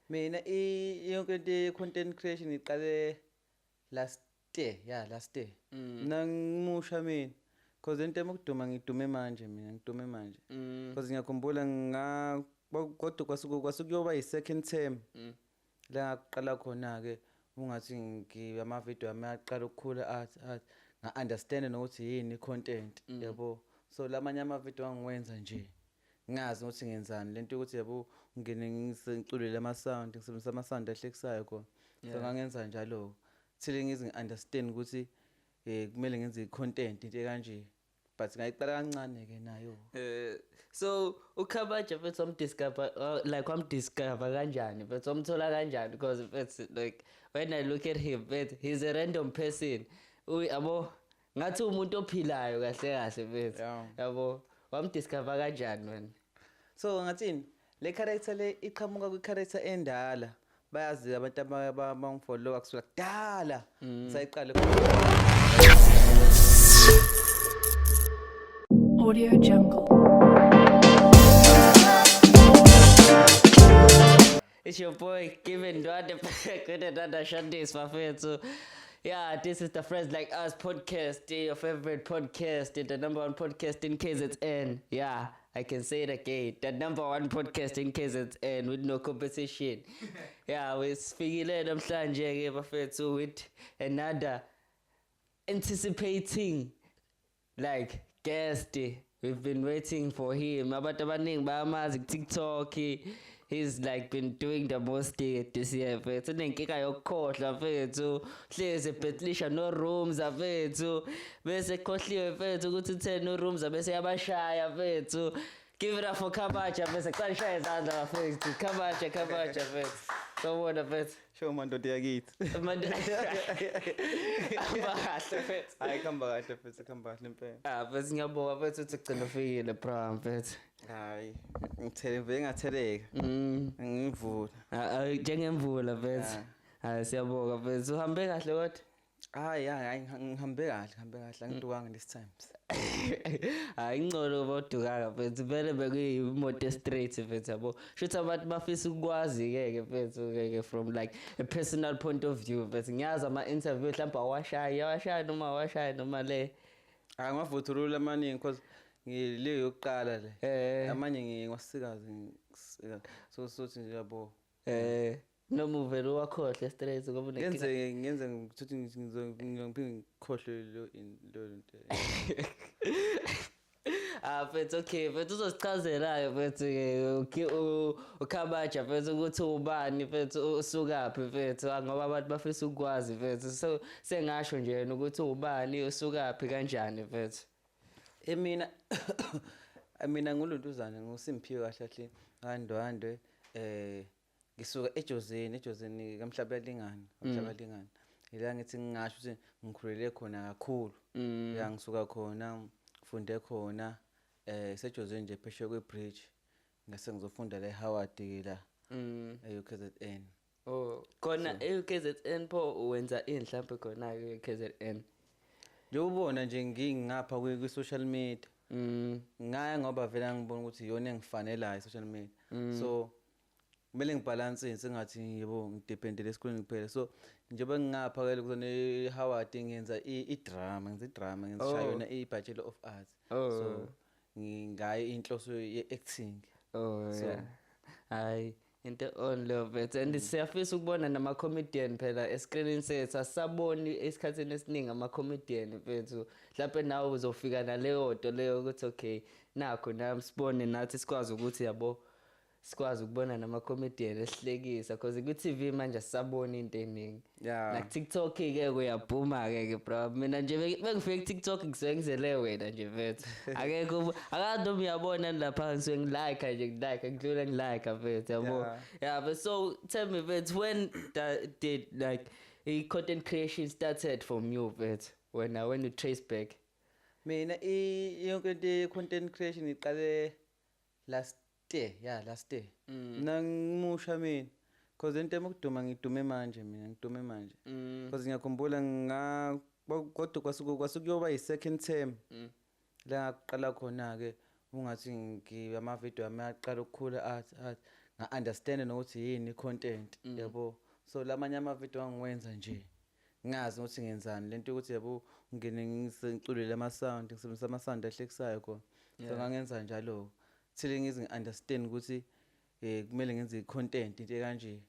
Mina yonke into ye-content creation iqale last year. Mina ngimusha mina. Cause into emukuduma ngidume manje mina ngidume manje. Cause ngiyakhumbula kodwa kwasukuyoba yi-second term. La ngaqala khona ke ungathi ama video ami aqala ukukhula athi nga-understand nokuthi yini content yabo. So lamanye ama video angiwenza nje. Ngazi ukuthi ngenzani lento ukuthi yabo ngene ngisengiculele ama sound ngisebenzisa ama sound ahlekisayo khona. So ngangenza njalo till ngize ngi-understand ukuthi kumele ngenze i-content into kanje. But ngayiqala kancane ke nayo. So ukhabaja mfethu wamdiscover like wamdiscover kanjani mfethu wamthola kanjani because mfethu like when I look at him mfethu he's a random person yabo ngathi umuntu ophilayo kahle kahle mfethu yabo wamdiscover kanjani man. So ngathini le character le iqhamuka kwi character endala bayazi abantu abangifollowa kusuka kudala sayiqala Audio Jungle. It's your boy Kevin Duarte back with another Shandays Mafethu. Yeah, this is the Friends Like Us podcast, your favorite podcast, the number one podcast in KZN. Yeah, I can say it again, the number one podcast in KZN with no competition. Yeah, we're speaking namhlanje Mafethu with another anticipating like guest. We've been waiting for him. Abantu abaningi bayamazi TikTok. He's like been doing the most this year. Mfethu unenkinga yokukhohlwa mfethu. Hleze Bethlisha no rooms mfethu. Bese khohliwe mfethu ukuthi 10 no rooms bese yabashaya mfethu. Give it up for Khabaja bese qala shaya izandla mfethu. Khabaja mfethu. So what mfethu? show mandoda yakithi. Manje abahle mfethu. Hayi khamba kahle mfethu khamba kahle impela. Bese ngiyabonga mfethu ukuthi ugcina ufikile bra mfethu. Hayi ngithele vele ngatheleka. Ngivula. Njengemvula mfethu. Hayi siyabonga mfethu. Uhambe kahle kodwa? Hayi ngihambe kahle angidukanga this times. Hayi ngcono bodukanga mfethu vele bekuyimoto straight mfethu yabo. Shothi abantu bafisa ukwazi ke mfethu from like a personal point of view mfethu. Ngiyazi ama interview mhlawumbe awashaya noma le. Hayi ngavuthulula amaningi because ngile yokuqala le. Amanye ngiwasikazi so sothi nje yabo. Noma uvela wakhohle straight ngoba ngenze ukuthi ngizongikhohle lo nto. Mfethu okay mfethu uzosichazela mfethu ukhabaja mfethu ukuthi ubani mfethu usukaphi mfethu ngoba abantu bafisa ukwazi mfethu so sengasho nje ukuthi ubani usukaphi kanjani mfethu. Mina nguluntuzana nguSimphiwe kahle kaNdwandwe ngisuka eJozini kaMhlabelingani ila ngithi ngingasho ukuthi ngikhulele khona kakhulu ngisuka khona ngifunde khona eSejozini nje phesheya kweBridge ngase ngizofunda la eHoward la eUKZN. Khona eUKZN pho wenza ini mhlawumbe khona eUKZN nje ubona nje ngingapha kwi-social media ngaya ngoba vele ngibona ukuthi iyona engifanelayo social media so kumele ngibalance singathi yebo ngidependele esikoleni kuphela so njengoba ngingapha ke kuzona eHoward ngenza idrama ngishaya yona iBachelor of Arts so ngingayi inhloso ye-acting yeah hayi into on love it and siyafisa ukubona nama comedian phela escreening sethu asaboni esikhatheni esiningi ama comedian mfethu lapho nawe uzofika naleyo nto leyo ukuthi okay nakho nami sibone nathi sikwazi ukuthi yabo sikwazi ukubona nama comedian esihlekisa because ku TV manje asabona into eningi like TikTok ke kuyabhuma ke bro mina nje bengifike TikTok ngisengizele wena nje mfethu akekho akade uyabona lapha ngilike nje ngidlula ngilike mfethu yabo yeah but so tell me mfethu when did like content creation started from you mfethu when you trace back? Mina yonke into ye-content creation iqale last year. Mina ngimusha mina cause into emukuduma ngidume manje cause ngiyakhumbula kodwa kwasukuyoba yi-second term la ngaqala khona ke ungathi ama video ami aqala ukukhula athi nga-understand nokuthi yini i-content yabo. So lamanye ama-video angiwenza nje ngazi ukuthi ngenzani lento ukuthi yabo ngene ngisengiculele ama-sound ngisebenzisa ama-sound ahlekisayo khona. So ngangenza njalo till ngize ngi-understand ukuthi kumele ngenze i-content into ekanje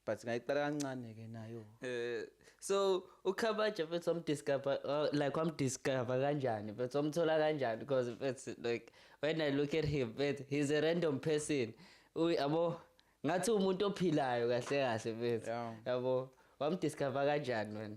but ngayiqala kancane ke nayo. So uKhabaja mfethu wamdiscover kanjani mfethu wamthola kanjani because mfethu like when I look at him mfethu he's a random person yabo ngathi umuntu ophilayo kahle kahle mfethu yabo wamdiscover kanjani wena?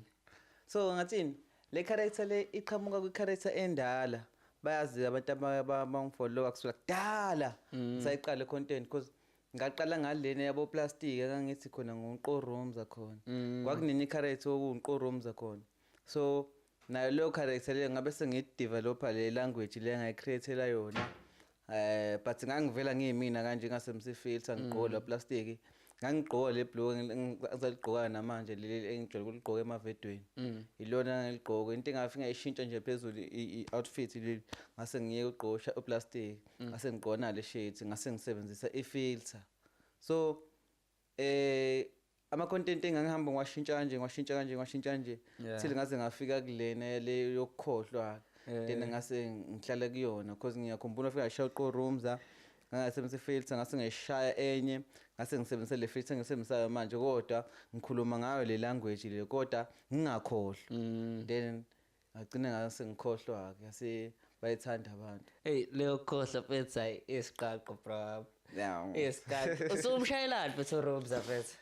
So ngathini le character le iqhamuka kwi-character endala bayazi abantu abangifollowa kusukela kudala sayiqala content because ngaqala ngalena yabo plastic akangithi khona ngonqoromza khona kwakunenye character okunqoromza khona. So nayo lo character le ngabe sengideveloper le language le ngayicreatela yona but ngangivela ngiyimina kanje ngasemse filter ngiqola plastic ngangigqoka le blue engizaliqoka namanje leli engijwayele ukuligqoka emavedweni ilona ngiligqoka into engafika ishintsha nje phezulu i-outfit leli ngase ngiye ugqosha uplastic ngase ngiqona le shades ngase ngisebenzisa ifilter. So ama content engangihamba ngiwashintsha kanje till ngaze ngafika kulena le yokukhohlwa then ngase ngihlala kuyona because ngiyakhumbula ufika ngishaya uqorumza ngasebenzisa ifilter ngase ngishaya enye ngase ngisebenzisa le filter ngisebenzisayo manje kodwa ngikhuluma ngayo le language le kodwa ngingakhohlwa then ngagcina ngase ngikhohlwa ke yase bayithanda abantu. Hey leyo khohla mfethu hayi isiqaqo bro. Isiqaqo usumshayelani mfethu Robza mfethu?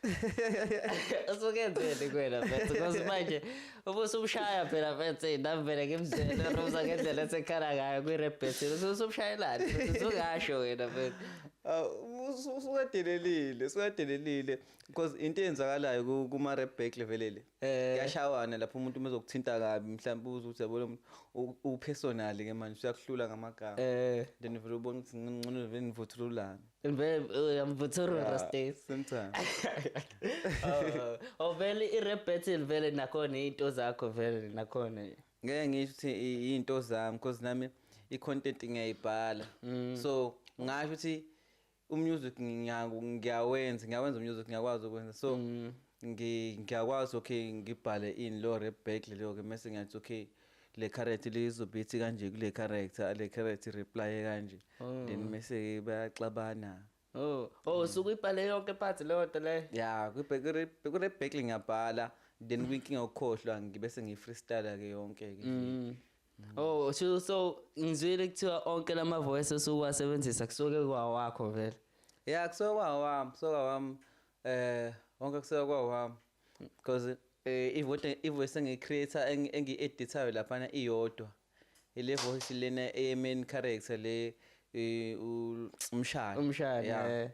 Usukenzeni kwena mfethu because manje ubusumshaya phela mfethu navele ngimzela Robza ngendlela esekhara ngayo kwi-rap usumshayelani mfethu usungasho wena mfethu. Usukadelelile because into eyenzakalayo kuma rap back level le kuyashawana lapho umuntu mezokuthinta kabi mhlawumbe uzuthi yabona upersonal ke manje uyakuhlula ngamagama then vele ubona ukuthi ngcono vele nivuthululana uyamvuthulula states sometimes. Vele i-rap battle vele nakhona into zakho vele nakhona ngeke ngisho ukuthi into zami because nami i-content ngiyayibhala so ngasho ukuthi umusic ngiyawenza umusic ngiyakwazi ukwenza so ngiyakwazi okay ngibhale in lo rap back leyo ke mase ngiyathi okay le character lizobithi kanje kule character le character reply kanje then mase bayaxabana. Sukuyibhale yonke part leyo nto le yeah ku-rap back ngiyabhala then kwinkinga ukukhohlwa ngibese ngi-freestyle ke yonke ke. So ngizwile kuthiwa onke lama voice osukwasebenzisa kusuke kwawakho vele? Yeah kusuke kwawami onke kusuke kwawami because i-voice engi-creator engi-editayo laphana iyodwa ile voice lena main character le umshana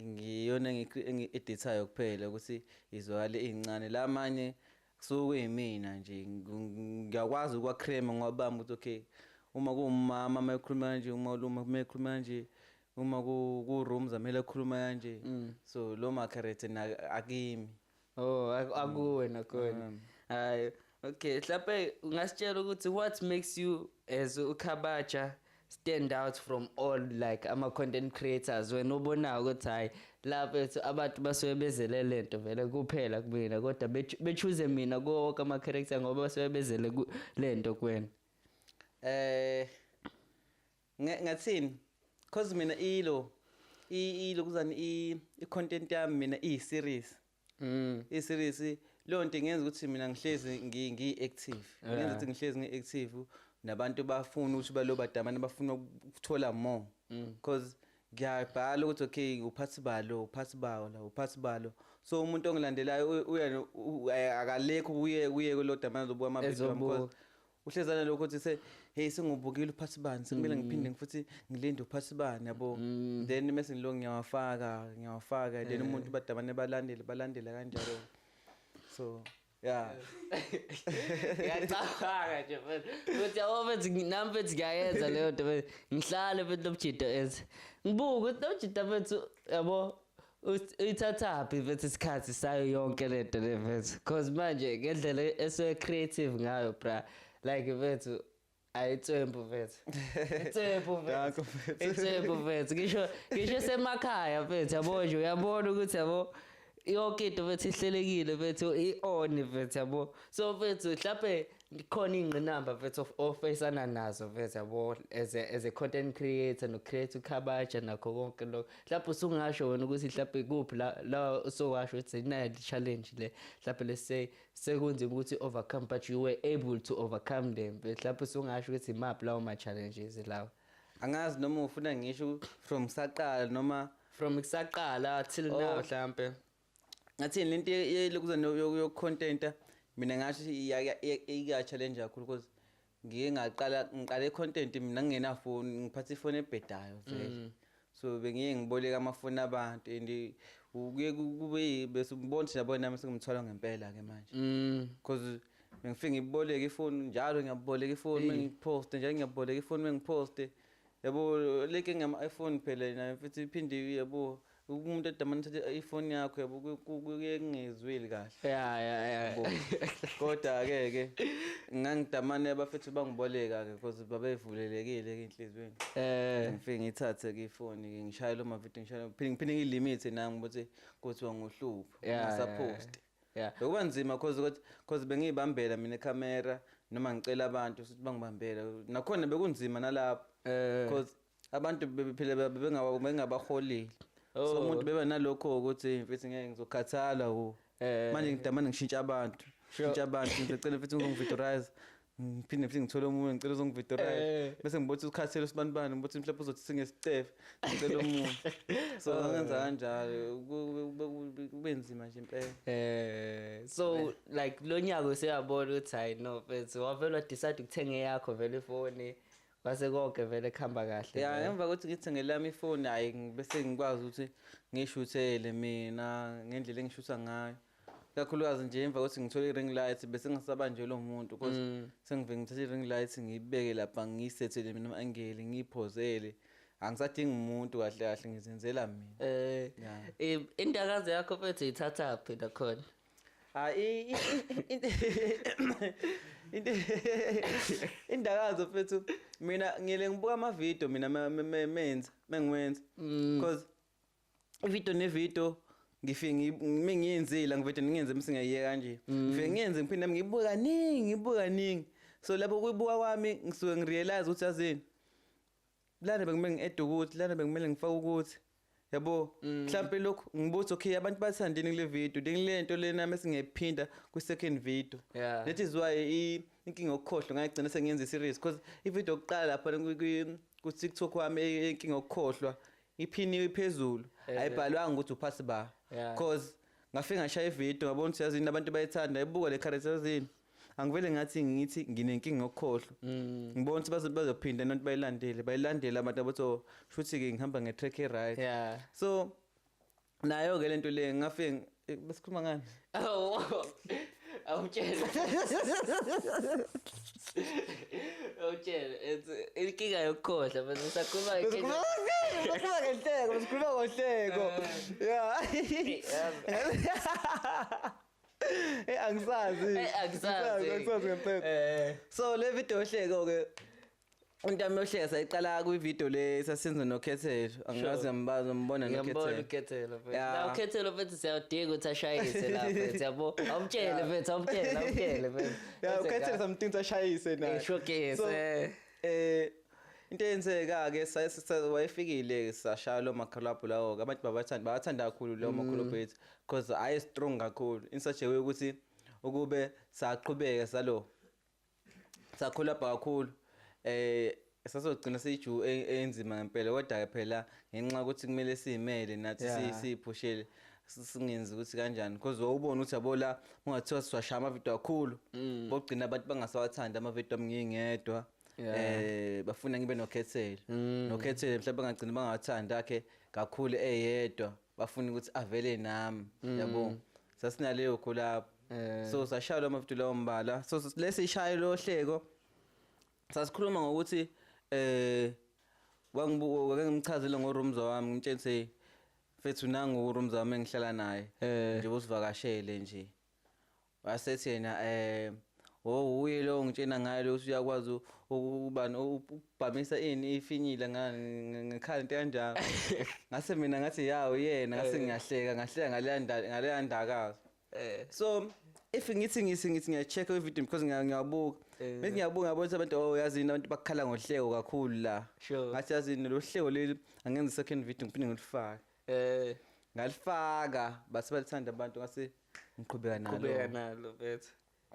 ngiyona engi-editayo kuphela ukuthi izwakale incane lamanye kusuke yimina nje ngiyakwazi ukwacrema ngwabamba ukuthi okay uma kuwumama mayekhuluma kanje uma mekhuluma kanje uma ku-rooms amele ekhuluma kanje so lo ma-character akimi. Akuwe nakhona hayi okay mhlawumbe ungasitshela ukuthi what makes you as uKhabaja stand out from all like ama-content creators wena ubona ukuthi hayi lapho abantu basuke bezele lento vele kuphela kumina kodwa bechoose mina konke ama-character ngoba basuke bezele lento kuwena? Ngathini because mina kuzani i-content yami mina iyi-series i-series leyo nto ngenza ukuthi mina ngihlezi ngiyi-active ngenza ukuthi ngihlezi ngi-active nabantu bafuna ukuthi balo badamane bafuna ukuthola more because ngiyabhala ukuthi okay uphathi balo so umuntu ongilandelayo akalekho kuye kulo damane zobuka ama-video because uhlezana lokho ukuthi hey sengubukile uphathi bani sekumele ngiphinde futhi ngilinde uphathi bani yabo then mase ngilo ngiyawafaka then umuntu badamane balandela kanjalo so yeah. Ngiyacabanga nje mfethu ukuthi awubethi nami mfethu ngiyayenza leyo nto ngihlale mfethu lobujida enze ngibuka ukuthi lobujida mfethu yabo uyithathaphi mfethu isikhathi sayo yonke lento le mfethu because manje ngendlela ese creative ngayo bra like mfethu ayitswembu mfethu itswembu Danko mfethu mfethu. itswembu mfethu ngisho semakhaya mfethu yabo nje uyabona ukuthi yabo yonke into mfethu ihlelekile mfethu i-on mfethu yabo so mfethu mhlawumbe khona ingqinamba mfethu ofacana nazo mfethu yabo as a content creator no create ukhabaja nakho konke lokho mhlawumbe usungasho wena ukuthi mhlawumbe kuphi la usowasho ukuthi inayo challenge le mhlawumbe let's say sekunzima ukuthi overcome but you were able to overcome them mhlawumbe usungasho ukuthi map lawo ma challenges lawo Angazi noma ufuna ngisho from saqala noma from kusaqala till now mhlawumbe ngathi lento yelokuza yo content mina ngasho iya challenge kakhulu because ngiqale content mina ngingena phone ngiphatha ifone ebhedayo vele so bengiye ngiboleka amafoni abantu and ukuye kube bese umbona yabo nami sengimthola ngempela ke manje because bengifika ngiboleka ifoni njalo ngiyaboleka ifoni mengipost njalo ngiyaboleka ifoni mengipost yabo leke ngama iPhone phela na futhi iphinde yabo umuntu edamana thathe iPhone yakho yabo kuye kungezweli kahle yeah kodwa ke ngangidamane abafethu bangiboleka ke because babevulelekile ke inhlizweni ngifike ngithathe ke iPhone ke ngishaya lo mavidiyo ngishaya phinde ngilimit nami ukuthi kuthiwa ngohlupho ngisapost bekuba nzima because bengiyibambela mina camera noma ngicela abantu ukuthi bangibambela nakhona bekunzima nalapho because abantu phela bengabaholile so umuntu beba nalokho ukuthi mfethu ngeke ngizokhathala manje ngidamane ngishintsha abantu ngicela futhi ngivitalize ngiphinde futhi ngithole umuntu ngicela uzongivitalize bese ngibothi ukhathele sibanibani ngibothi mhlawumbe uzothi singesicefe ngicela umuntu so ngenza kanjalo kube nzima nje impela so like lo nyaka siyabona ukuthi hayi no mfethu wavela decide ukuthenga yakho vele ifoni base konke vele khamba kahle yeah emva kokuthi ngithenge lami ifoni hayi bese ngikwazi ukuthi ngishuthele mina ngendlela engishutha ngayo kakhulukazi nje emva kokuthi ngithole i-ring light bese ngisaba nje lo muntu because sengive ngithathe i-ring light ngiyibeke lapha ngiyisethele mina angeli ngiyiphozele angisadingi umuntu kahle kahle ngizenzela mina indakazi yakho mfethu ithatha phi nakhona hayi indakazo mfethu mina ngile ngibuka ama video mina mengiwenza because ivideo nevideo ngifike ngiyenzile ngivede ngiyenze bese ngiyayiye kanje ngifike ngiyenze ngiphinde ngibuka kaningi so lapho kuyibuka kwami ngisuke ngirealize ukuthi yazini lana bekumele ngi-add ukuthi lana bekumele ngifake ukuthi yabo mhlawumbe lokho ngibuthi okay abantu bathandini kule video ngilento lena mase ngiyiphinda ku second video that is why inkinga okukhohlwa ngayigcina sengiyenza i-series because ivideo yokuqala lapha ku TikTok wami inkinga okukhohlwa iphiniwe phezulu ayibhalwanga ukuthi uphasi ba because ngafika ngashaya ivideo ngabona ukuthi yazini abantu bayithanda ibuka le characters zini angivele ngithi nginenkinga okukhohlwa ngibona ukuthi bazophinda nonto bayilandele abantu abatho futhi ke ngihamba ngetrack right so nayo ke lento le ngafike besikhuluma ngani awutshela inkinga yokukhohlwa bese sakhuluma ngohleko yeah angisazi ngempela so le video ohleko ke into yami yohleka sayiqala ku video le sasenza noKhethelo angazi ngambona noKhethelo la uKhethelo mfethu siyadinga ukuthi ashayise lapha yabo awumtshele mfethu awumtshele mfethu yeah uKhethelo samdinga ashayise naye showcase into yenzeka ke wayefikile sashaya lo makhalabhu lawo abantu bathanda kakhulu lo makhalabhu ethu because I strong kakhulu in such a way ukuthi ukube saqhubeka salo sakhulapha kakhulu sasogcina siyiju enzima ngempela kodwa phela ngenxa ukuthi kumele simele nathi siphushele singenzi ukuthi kanjani because wawubona ukuthi yabo la ungathiwa siwashaya ama video kakhulu bogcina abantu bangasawathanda ama video ngingedwa bafuna ngibe noKhethelo mhlawumbe bangagcina bangathanda akhe kakhulu eyedwa bafuna ukuthi avele nami yabo sasinaleyo collab so sashaya lo mavidiyo lawo mbala so lesishaya lo hleko sasikhuluma ngokuthi wake ngimchazele ngorumza wami ngimtshele mfethu nangu urumza wami engihlala naye nje usivakashele nje wasethi yena uye lo ngitshena ngayo lo usuyakwazi ubani ubhamisa ifinyila ngekhala into kanjalo ngase mina ngathi yawo yena ngase ngahleka ngaleya ndakazo so if ngithi ngiya-check i-video because ngiyabuka bese ngiyabuka ngabona abantu yazini abantu bakhala ngohleko kakhulu la ngathi yazini lo hleko leli angenza second video ngiphinde ngilifake ngalifaka base balithanda abantu ngase ngiqhubeka nalo bethu.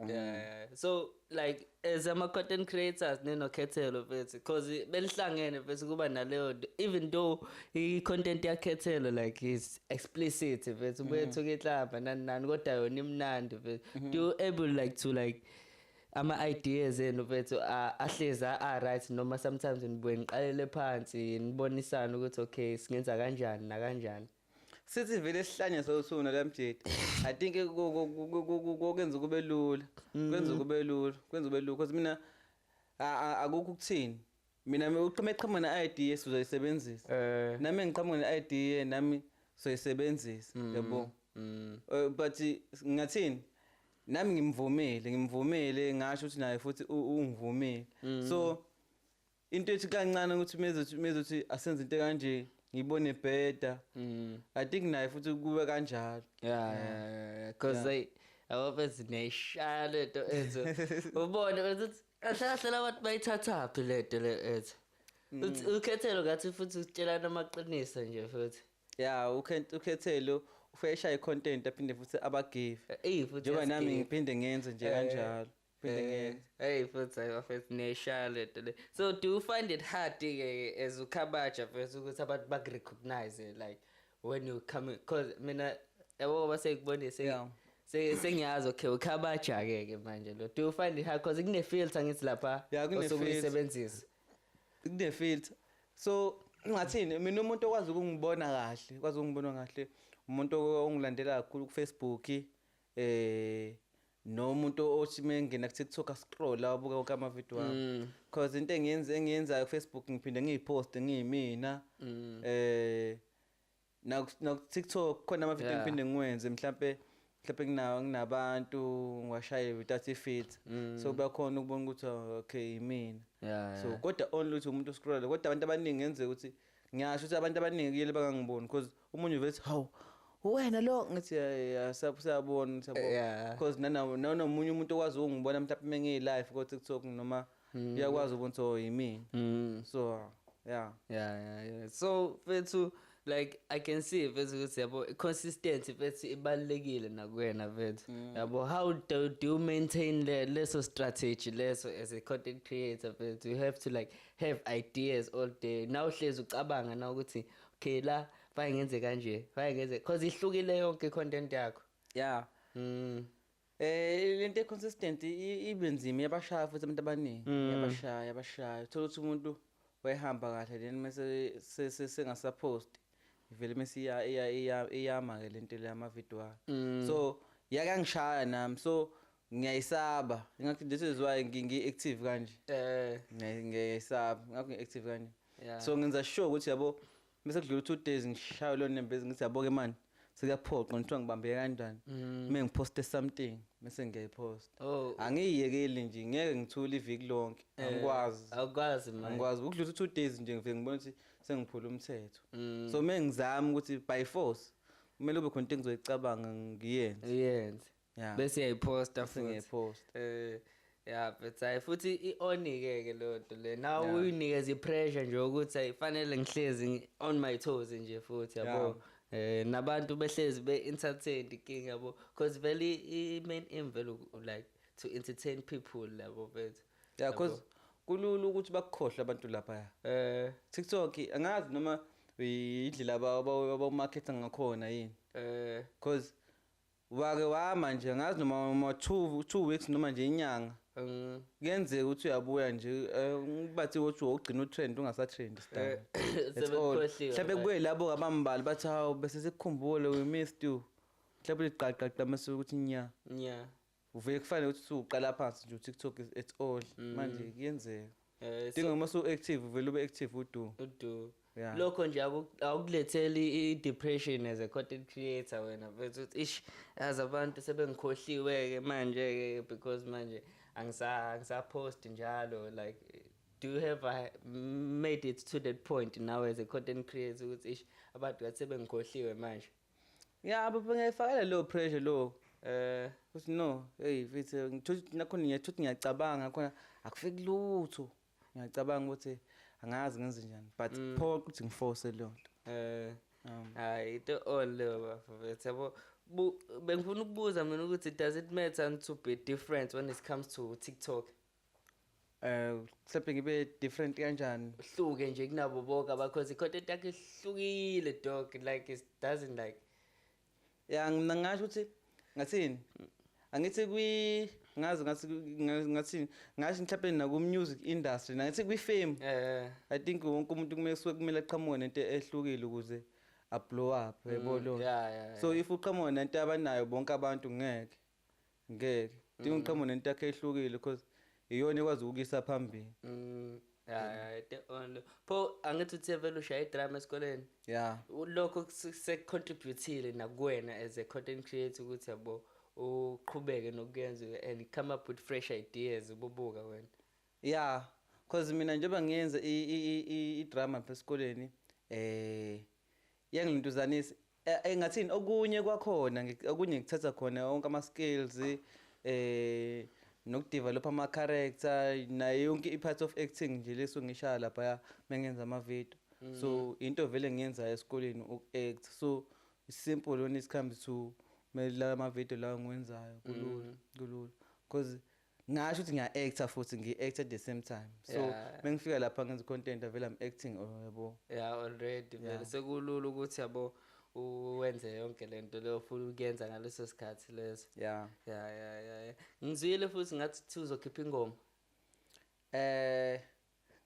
Yeah. So like as content creators nenokhethelo bethu because belihlangene bethu kuba naleyo even though i-content yakhethelo like is explicit bethu bethu kehlamba nani kodwa yona imnandi bethu do you able like to like ama-ideas enu bethu ahleza right noma sometimes nibuye niqalele phansi nibonisana ukuthi okay singenza kanjani nakanjani sithi vele sihlanye sosuna la mjedi I think kokwenza kube lula kwenza kube lula because mina akukho ukuthini mina uqhamuka ne-idea sizoyisebenzisa nami ngiqhamuka ne-idea nami soyisebenzisa yabo but ngathini nami ngimvumele ngasho ukuthi naye futhi ungivumile so into ethi kancane ukuthi mezothi asenze into kanje ngibone better I think naye futhi kube kanjalo yeah because awabezi neshaya lento ethu ubone ukuthi ahlahlela abantu bayithatha phi lento le ethu ukhethelo ngathi futhi utshelana amaqiniso nje futhi yeah ukhethelo ufesha i-content aphinde futhi abagive njengoba nami ngiphinde ngenze nje kanjalo futhi ayafethu neshaya lento le so do you find it hard as ukhabaja first ukuthi abantu bakurecognize like when you come because mina yabo basekubone sengiyazi okay ukhabaja ke manje lo do you find it hard because kune filter ngithi lapha osebenzisa kune filter so ngathini mina umuntu okwazi ukungibona kahle umuntu ongilandela kakhulu ku Facebook nomuntu othi mengena ku TikTok scroll abuka konke ama video wami because into engiyenzayo ku Facebook ngiphinde ngiyipost ngiyimina na TikTok khona ama video ngiphinde ngiwenze mhlambe nginabantu ngiwashaye without feed so bakhona ukubona ukuthi okay yimina so kodwa only ukuthi umuntu scroll kodwa abantu abaningi ngenze ukuthi ngiyasho ukuthi abantu abaningi kuyele bangangiboni because umunye uvele haw wena lo ngithi sayabona because nanomunye umuntu okwazi ukungibona mhlawumbe mengi live ku TikTok noma uyakwazi ukubona so yimina so yeah so bethu like I can see bethu ukuthi yabo consistency bethu ibalekile nakuwena bethu yabo how do you maintain leso strategy leso as a content creator bethu you have to like have ideas all day now hlezi ucabanga na ukuthi okay la bayenze kanje bayenze because ihlukile yonke content yakho lento consistent ibenzima yabashaya futhi abantu abaningi yabashaya uthola ukuthi umuntu wayehamba kahle then mase sengasapost vele mase iyama ke lento le ama video wakhe so yakangishaya nami so ngiyayisaba ngathi this is why ngi-active kanje ngiyayisaba ngakho ngi-active kanje so ngenza sure ukuthi yabo bese kudlula 2 days ngishaya lo nembezi ngithi yabo ke man sekuyaphoqa ngithiwa ngibambe kanjani mengiposte something bese ngiyayipost angiyekeli nje ngeke ngithule iviki lonke akwazi man angikwazi ukudlula 2 days nje ngiveke ngibona ukuthi sengiphula umthetho so mengizama ukuthi by force kumele ube khona into engizoyicabanga ngiyenze bese yayiposta futhi ngiyayipost but futhi i-onike lo nto le now uyinikeza i-pressure nje ukuthi ayifanele ngihlezi on my toes nje futhi yabo nabantu behlezi be-entertained inkinga yabo because vele i-main aim vele like to entertain people labo bethu because kulula ukuthi bakukhohle abantu lapha TikTok angazi noma idlela abamarketa ngakhona yini because wake wama nje angazi noma 2 weeks noma nje inyanga kuyenzeka ukuthi uyabuya nje bathi ukuthi ugcina utrend ungasatrend style mhlawumbe kuye labo abambali bathi hawo bese sikukhumbule we missed you mhlawumbe liqaqaqa mase ukuthi nya uvele kufanele ukuthi uqala phansi nje TikTok it's all manje kuyenzeka dinga uma so active uvele ube active udu lokho nje akukuletheli i-depression as a content creator wena bethu ish as abantu sebengikhohliwe ke manje ke because manje angisa post njalo like do you have made it to that point now as a content creator ukuthi ish abantu ngathi sebengikhohliwe manje? Yeah, bengayifakela low pressure lo. Uthi no, hey mfethu ngithuthi nakhona ngiyathuthi ngiyacabanga khona akufiki lutho. Ngiyacabanga ukuthi angazi ngenze njani but pho ukuthi ngiforce lo nto. Hayi into all bafethu yabo bengifuna ukubuza mina ukuthi does it matter to be different when it comes to TikTok? Mhlawumbe ngibe different kanjani? Hluke nje kunabo bonke because i-content yakhe ihlukile dog like it doesn't like yeah ngingasho ukuthi ngathini angithi ngathi mhlawumbe naku music industry ngathi kwi fame I think wonke umuntu kumele aqhamuke nento ehlukile ukuze a blow up yebo lo so if uqhamuka nento abanayo bonke abantu ngeke uqhamuke nento yakhe ehlukile because iyona ekwazi ukuyisa phambili. The only pho angithi uthevela ushaya idrama esikoleni. Yeah, lokho sekucontributile nakuwena as a content creator ukuthi yabo uqhubeke nokuyenza and come up with fresh ideas ububuka wena. Yeah, because mina njengoba ngiyenza idrama esikoleni yangilintuzanisa engathini okunye kwakhona okunye ngithatha khona onke ama skills nokudevelop ama character nayo yonke i-part of acting nje leso ngishaya lapha mengenza ama video. So into vele ngiyenza esikoleni uku-act so simple when it comes to la ama video la ngiwenzayo kulula because ngasho ukuthi ngiya-actor futhi ngi-act at the same time so mengifika lapha ngenza content vele I'm acting yabo. Yeah, already vele sekulula ukuthi yabo uwenze yonke lento leyo futhi ukuyenza ngaleso sikhathi leso. Yeah. Ngizwile futhi ngathi uzokhipha ingoma.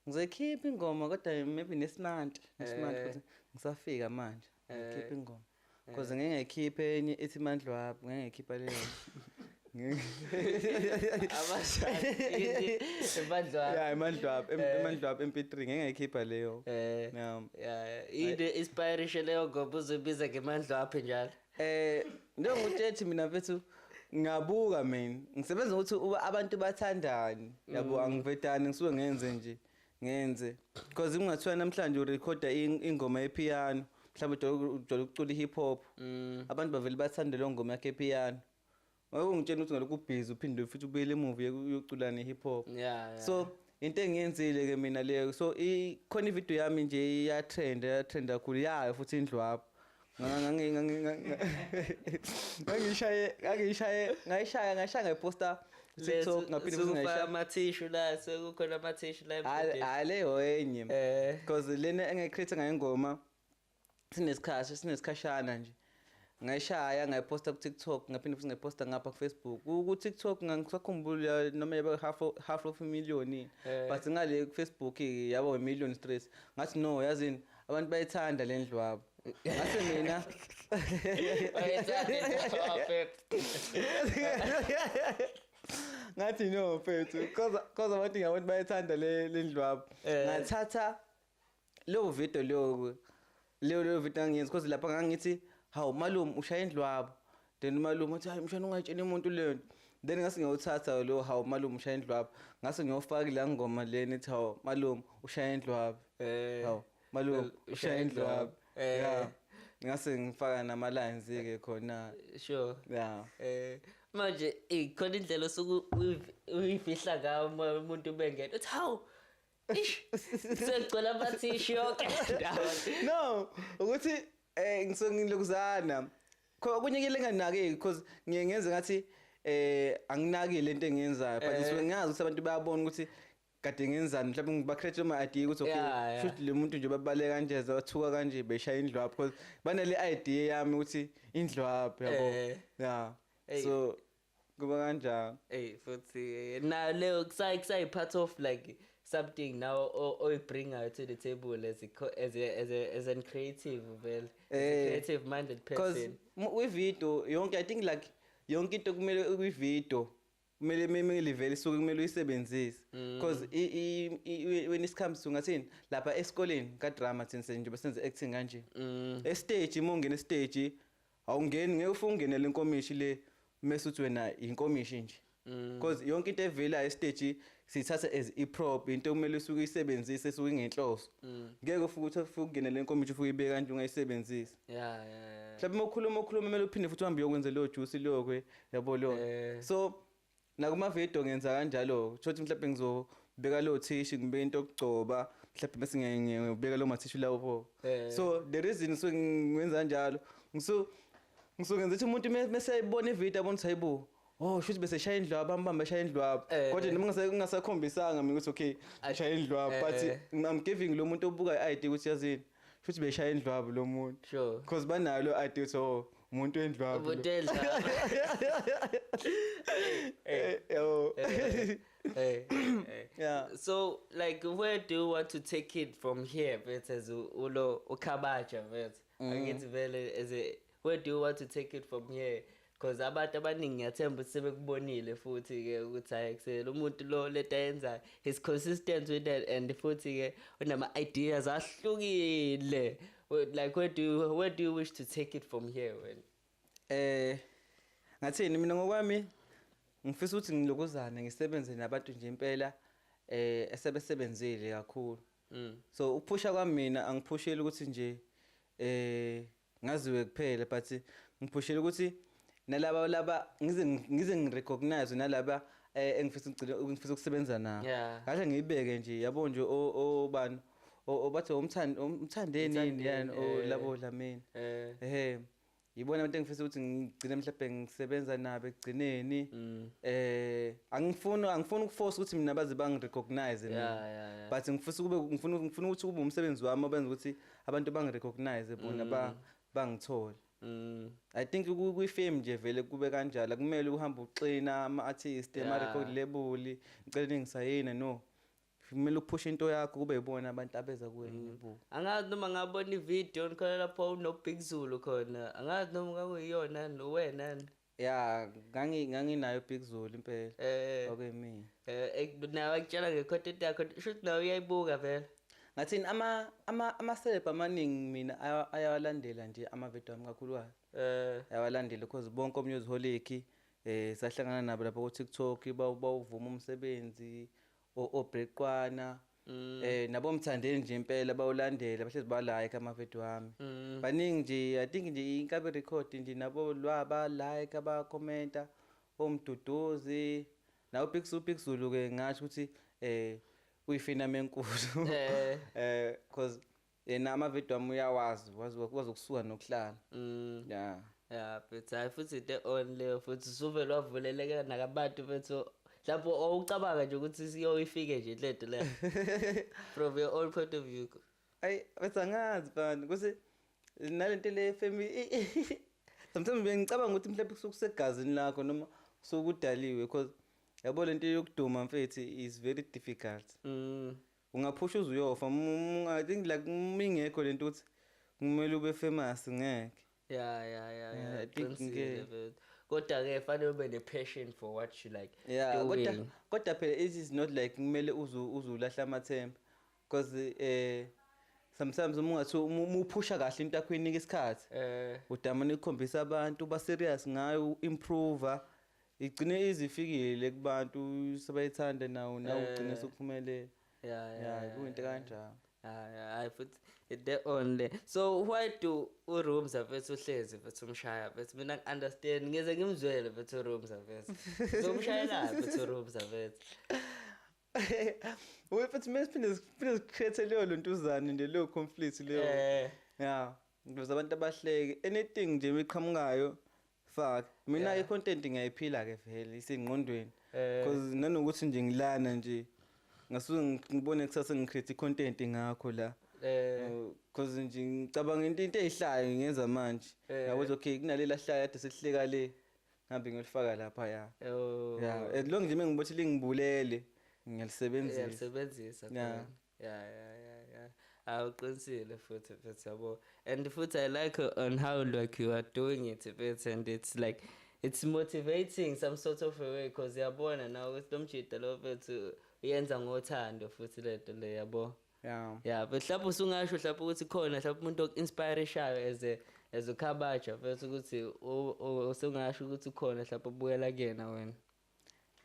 Ngizokhipha ingoma kodwa maybe nesinanti futhi ngisafika manje ngikhipha ingoma because ngeke ngikhiphe enye ethi Mandlwaphi ngeke ngikhipha leyo. Abashali Mandlwaphi MP3 ngeke ngikhipha leyo. Ide inspiration leyo ngoba uzobiza ngeMandlwaphi njalo. Ngikuthi mina mfethu ngabuka mina ngisebenza ukuthi abantu bathandani yabo angivedani ngisuke ngenze because ungathiwa namhlanje urecorda ingoma epiano mhlawumbe ujolo ukucula ihip hop abantu bavele bathande lo ngoma yakhe epiano ungitshela ukuthi ngalokhu busy uphinde futhi ubuyele emuva uyocula ne hip hop. So into engiyenzile ke mina leyo so khona ivideo yami nje ya trend kakhulu yayo futhi Indlwaphi ngayishaya ngeposter TikTok ngaphinde futhi ngayishaya ama tissue la sekukhona ama tissue la hayi leyo enye because lena engicreate ngayingoma sinesikhashana nje ngayishaya ngayiposta ku TikTok ngaphinde futhi ngayiposta ngapha ku Facebook ku TikTok ngisakhumbula noma yaba half of a million but ngale ku Facebook yaba 1 million stress ngathi no yazini abantu bayithanda le Ndlwaphi ngathi mina ngathi no mfethu because abantu ngabantu bayithanda le Ndlwaphi ngathatha lo video leyo video ngiyenza because lapha ngangithi hawu malume ushaya Indlwaphi then malume uthi hayi mshana ungayitsheni umuntu lento then ngase ngiyothatha lo hawu malume ushaya Indlwaphi ngase ngiyofaka la ngoma lena ethi hawu malume ushaya Indlwaphi hawu malume ushaya Indlwaphi ngase ngifaka nama lines ke khona sure manje khona indlela osuku uyifihla ngayo umuntu bengena uthi hawu sengicela amathishu yonke no ukuthi ngisongilokuzana okunye ke lenganaki because ngiyenza ngathi anginaki lento engiyenzayo but ngisuke ngazi ukuthi abantu bayabona ukuthi kade ngenzani mhlawumbe ngiba create ama idea ukuthi okay should le muntu nje babaleka kanje zathuka kanje beshaya Indlwaphi because banale idea yami ukuthi Indlwaphi yabo so kuba kanjalo futhi na leyo kusayi part of like something now or bring out to the table as a creative well as a creative minded person because with video yonke I think like yonke into kumele kwi video kumele level isuke kumele uyisebenzise because when it comes to ngathini lapha esikoleni ka drama senze nje basenze acting kanje stage imongena stage awungeni ngeke ufungene lenkomishi le mase uthi wena inkomishi nje because yonke into evela estage sithatha as i-prop into kumele usuke uyisebenzise esuke ingenhloso ngeke ufuthi ungene le nkomithi ufuke ibeke kanti ungayisebenzisi yeah mhlawumbe ukhuluma kumele uphinde futhi uhambe uyokwenza lo juice lokwe yabo lo so nakuma video ngenza kanjalo shothi mhlawumbe ngizobeka lo tissue ngibe into okugcoba mhlawumbe bese ngiyobeka lo matissue lawo so the reason so ngiwenza kanjalo ngisokenza ukuthi umuntu mase ayibona ivideo abona hayibo shothi bese shaya indlwaba ambamba shaya indlwaba kodwa noma ngingasakhombisanga mina ukuthi okay shaya indlwaba but I'm giving lo muntu obuka i-ID ukuthi yazini shothi beshaya indlwaba lo muntu sure because banalo i-ID ukuthi umuntu endlwaba yeah so like where do you want to take it from here as ulo ukhabaja angithi vele as a where do you want to take it from here because abantu abaningi ngiyathemba ukuthi sebekubonile futhi ke ukuthi ayexela umuntu lo leta yenza he's consistent with that and futhi ke unama ideas ahlukile like where do you wish to take it from here when ngathini mina ngokwami ngifisa ukuthi ngilokuzana ngisebenze nabantu nje impela esebesebenzile kakhulu so uphusha kwami mina angiphusheli ukuthi nje ngaziwe kuphela but ngiphushela ukuthi nalaba ngize ngirecognize nalaba engifisa ukusebenza nabo kahle ngiyibeke nje yabo nje obani obathi umthandeni yani labo Dlamini yibona abantu engifisa ukuthi ngigcine mhlawumbe ngisebenza nabo ekugcineni angifuni ukuforce ukuthi mina baze bangirecognize mina but ngifuna ukuthi kube umsebenzi wami obenza ukuthi abantu bangirecognize bona bangithole I think kwi-fame nje vele kube kanjalo kumele uhambe uxina ama-artist ama-record label ngicela ngisayina no kumele uphushe into yakho kube yibona abantu abeza kuwena angazi noma ngabona ivideo nikhona lapho unoBig Zulu khona angazi noma ngakuyiyona nowena nganginayo Big Zulu impela okay mina nawe akutshela ngecontent yakho shothi nawe uyayibuka vele ngathini ama-celeb amaningi mina ayawalandela nje ama-video ami kakhulukazi ayawalandela because bonke omnyuziholic sahlangana nabo lapho ku-TikTok bawuvuma umsebenzi obreqwana nabomthandeni nje impela bawulandela bahlezi balike ama-video ami baningi nje I think nje inkabe record nje nabo lwaba like abakhomenta omduduzi nawo Big Zulu ke ngasho ukuthi uyifina menkulu because yena ama-video ami uyawazi wazokusuka nokuhlala but I futhi the only futhi suvele wavuleleka nakabantu bethu lapho awucabanga nje ukuthi siyoyifike nje lento le from your own point of view besangazi bani kuze nalento le family sometimes ngicabanga ukuthi mhlawumbe kusukusegazini lakho noma sokudaliwe because yabo lento yokuduma mfethu is very difficult ungaphusha uzuyofa I think like mingekho lento ukuthi kumele ube famous ngeke I think kodwa ke fanele ube ne-passion for what you like doing kodwa phela it is not like kumele uzulahla amathemba because sometimes ungathi uphusha kahle into yakho inika isikhathi udamane ukukhombisa abantu ba serious ngayo improve igcine izifikile kubantu sebayithanda nawo ugcine sokuphumelela kuyinto kanjalo I put it there only so why do urooms afethu uhlezi bethu umshaya bethu mina understand ngeze ngimzwele bethu urooms afethu so umshaya la bethu urooms afethu wefethu mesiphinde create leyo lontuzana nje leyo conflict leyo ngoba abantu abahleke anything nje eqhamukayo fuck mina i-content ngiyayiphila ke vele isengqondweni because nanokuthi nje ngilana nje ngasuke ngibone kusasa ngicreate content ngakho la because nje ngicabanga into ezihlayo ngenza manje yakuthi okay kunalela hlaya kade sesihleka le ngihambe ngilifaka lapha as long nje mengibothi lingibulele ngiyalisebenzisa awuqinisile futhi yabo and futhi I like on how like you are doing it and it's like it's motivating some sort of a way because yabona now with domjita lo bethu uyenza ngothando futhi lento le yabo but lapho usungasho lapho ukuthi khona lapho umuntu okinspirishayo as ukhabaja futhi ukuthi usungasho ukuthi khona lapho ubuyela kuyena wena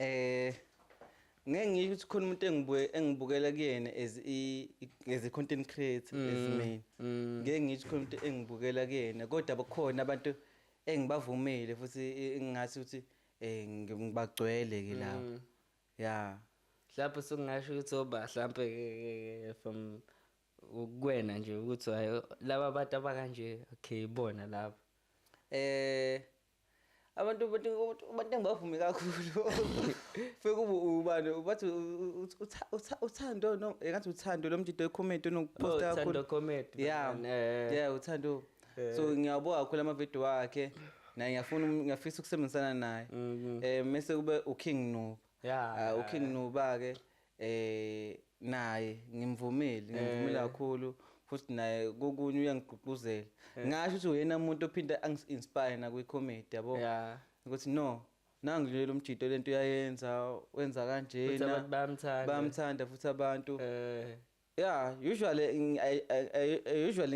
ngeke ngisho ukuthi khona umuntu engibukela kuyena as a content creator as mina. Ngeke ngisho khona umuntu engibukela kuyena kodwa bakhona abantu engibavumile futhi engathi ukuthi ngibagcwele ke lapho. Yeah. Lapho sokungasho ukuthi oba mhlambe from ukuwena nje ukuthi hayi laba abantu abakanje okay ibona lapho. Abantu engibavumi kakhulu fike kube ubani bathi uthando no engathi uthando lo mjito ecomment onokuphosta kakhulu. Uthando comment. Yeah uthando. So ngiyabuka kakhulu ama video wakhe naye ngiyafisa ukusebenzisana naye. Mase kube uKing Nuba. Yeah. uKing Nuba ke naye ngimvumile kakhulu futhi naye kokunye uyangigqugquzela. Ngasho ukuthi uyena umuntu ophinda angi-inspire na kwi-comedy yabo. Yeah. Ukuthi no nangilela umjito lento uyayenza wenza kanjena bamthanda futhi abantu. Yeah, usually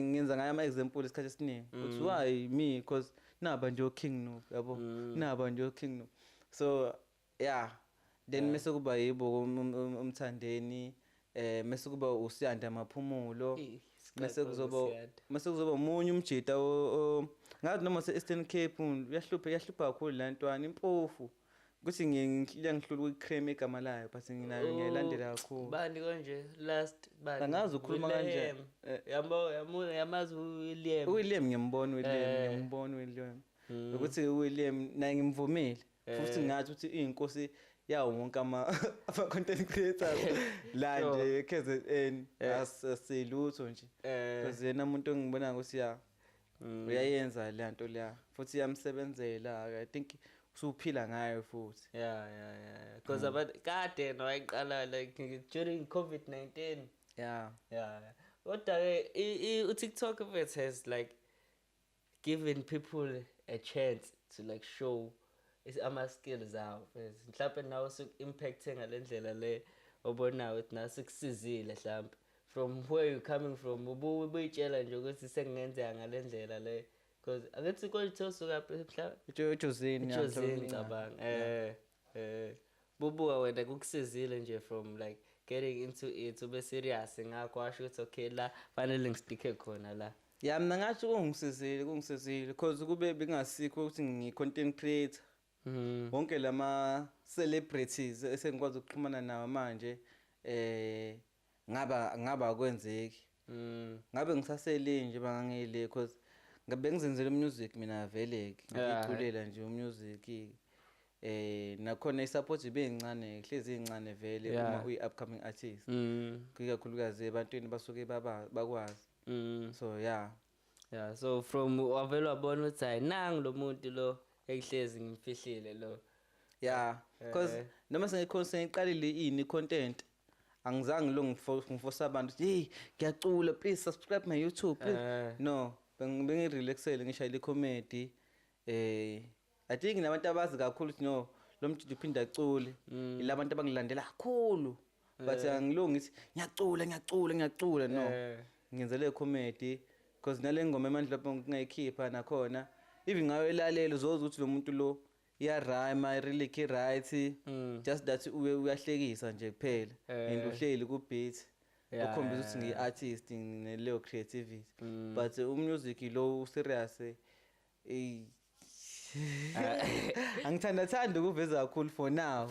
ngenza ngayo ama example isikhathi esiningi. Ukuthi why me because naba nje uKing Nuba yabo. Naba nje uKing Nuba. So yeah, then mase kuba yibo umthandeni mase kuba uSiyanda Maphumulo. Mase kuzoba umunye umjita ngathi noma se-Eastern Cape yahlupha kakhulu la ntwana impofu ukuthi ngihlula ukuyicreme igama layo but ngiyalandela kakhulu. Bani konje last bani angazi ukukhuluma kanje yamazi William ngiyambona William ukuthi William naye ngimvumile futhi ngathi ukuthi inkosi yawo wonke ama content creators la nje KZN asilutho nje because yena umuntu engibona ukuthi uyayenza le nto la futhi yamsebenzela I think usuphila ngayo futhi. Yeah because about kade no ayiqala like during COVID-19. Yeah Kodwa ke TikTok of it has like given people a chance to like show ama skills awo mhlawumbe nawe impacting ngalendlela le obonayo ukuthi nasikusizile mhlawumbe from where you coming from ubuyitshela nje ukuthi sengenzeka ngalendlela le because akethi kwethu suka mhlawumbe Josine ngicabanga bubuka wena kukusizile nje from like getting into it ube serious ngakho washo ukuthi okay la fanele ngisticke khona la. Yeah mina ngathi kungisizile because kube bengasikho ukuthi ngi-content creator. Wonke lama celebrities esengikwazi ukuxhumana nawo manje ngaba kwenzeki. Ngabe ngisasele nje bangangile because ngabe ngizenzela music mina vele ngiculela nje music nakhona isupport ibe incane hlezi incane vele uma uyi-upcoming artist. Kakhulukazi ebantwini basuke bakwazi. So yeah so from wavela wabona ukuthi hayi nangi lo muntu lo ehlezi ngimfihlile lo. Yeah because noma sengiqalile ini content angizange lo ngiforce abantu hey ngiyacula please subscribe my YouTube please. No bengirelaxele ngishayile comedy I think nabantu abazi kakhulu ukuthi no lo mjidi uphinda acule ilabantu abangilandela kakhulu but angilungi ngithi ngiyacula no ngiyenzele comedy because nale ngoma emandla lapho ngingayikhipha nakhona even ngayo elalela uzoza ukuthi lo muntu lo iyarhyme lyric right just that uyahlekisa nje kuphela and uhleli ku beat ukhombisa ukuthi ngi-artist ngineyo creativity but umusic lo serious angithanda ukuveza kakhulu for now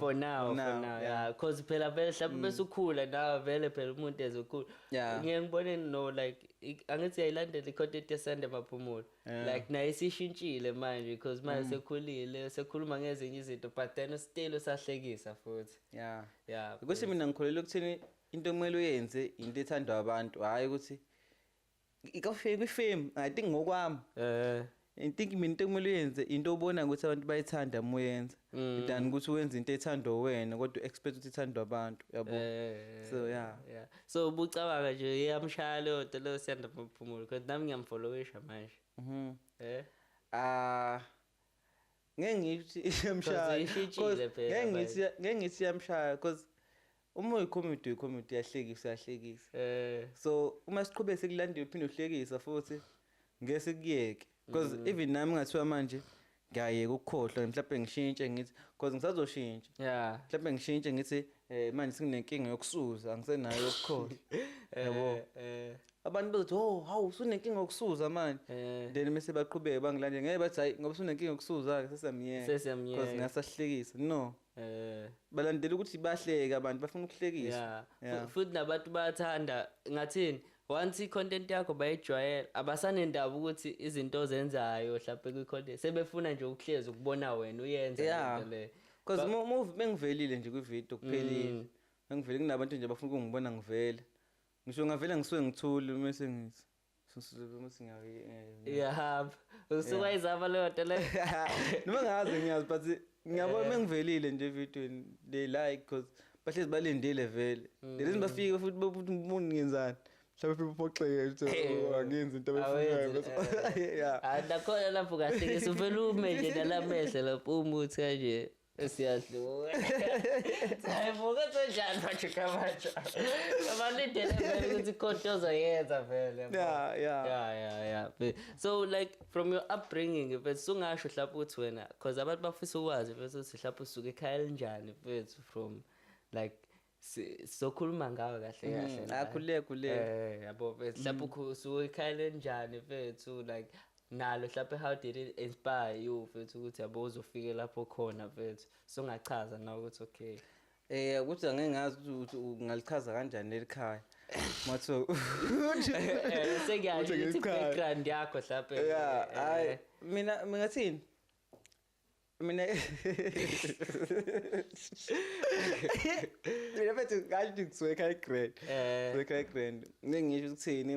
yeah because phela vele mhlawumbe bese ukhula nawe vele phela umuntu ezokhula ngeke ngibone no like angithi yayilandela icontent yeSiyanda Maphumulo like naye sishintshile manje because manje sekhulile sekhuluma ngezinye izinto but then still usahlekisa futhi. Yeah ukuthi mina ngikholelwa ukuthini into kumele uyenze into ethandwa abantu hayi ukuthi ikafike kwi-fame I think ngokwami I think mina into kumele uyenze into obona ukuthi abantu bayithanda uma uyenza than ukuthi uwenze into ethandwa wena kodwa expect ukuthi ithandwa abantu yabo. So yeah so ubucabanga nje iyamshaya leyo nto leyo Siyanda Maphumulo because nami ngiyamfollowisha manje. Ngeke ngithi iyamshaya ngeke ngithi iyamshaya because uma uyicomedy yahlekisa so uma siqhubeke sikulandela uphinde uhlekisa futhi ngeke sikuyeke because even nami ngathiwa manje ngiyayeka ukukhohlwa mhlawumbe ngishintshe ngithi because ngisazoshintsha yeah mhlawumbe ngishintshe ngithi manje singinenkinga yokusuza angisenayo yokukhohlwa yabo abantu bazothi oh hawu usunenkinga yokusuza manje then mase baqhubeke bangilandele ngeke bathi hayi ngoba usunenkinga yokusuza ke sesamiyeka because ngasahlekisa no balandela ukuthi bahleke abantu bafuna ukuhlekisa futhi nabantu bayathanda ngathini once i-content yakho bayijwayela abasanendaba ukuthi izinto ozenzayo mhlawumbe kwi-content sebefuna nje ukuhlezi ukubona wena uyenza into le because bengivelile nje kwi-video kuphelile bengivelile kunabantu nje bafuna ukungibona ngivele ngisho ngavela ngisuke ngithule mase ngithi mase ngiyahamba usuka izaba leyo nto le noma ngiyazi but ngiyabona bengivelile nje evidweni they like because bahlezi balindile vele lezi bafike futhi babuthi umuntu ngenzani mhlawumbe uphoxeke ukuthi angenzi into abayifunayo yeah nakhona lapho kahle ke uvela ume nje nalamehle lapho umuthi kanje esiyadluka hayivuka kanjani manje kamatsha abalindele vele ukuthi kontoza yenza vele yeah so like from your upbringing bese ungasho mhlawumbe ukuthi wena because abantu bafisa ukwazi bese mhlawumbe usuke ekhaya elinjani bese from like sokhuluma ngawe kahle akhule yabo mhlawumbe usuke ekhaya elinjani mfethu like nalo mhlawumbe how did it inspire you mfethu ukuthi yabo uzofike lapho khona mfethu so ngachaza na ukuthi okay ukuthi angeke ngazi ukuthi ungalichaza kanjani lelikhaya matho sengiyazi ukuthi background yakho mhlawumbe hayi mina ngathini mina mfethu ngathi ngisuke ekhaya grand ngingisho ukuthini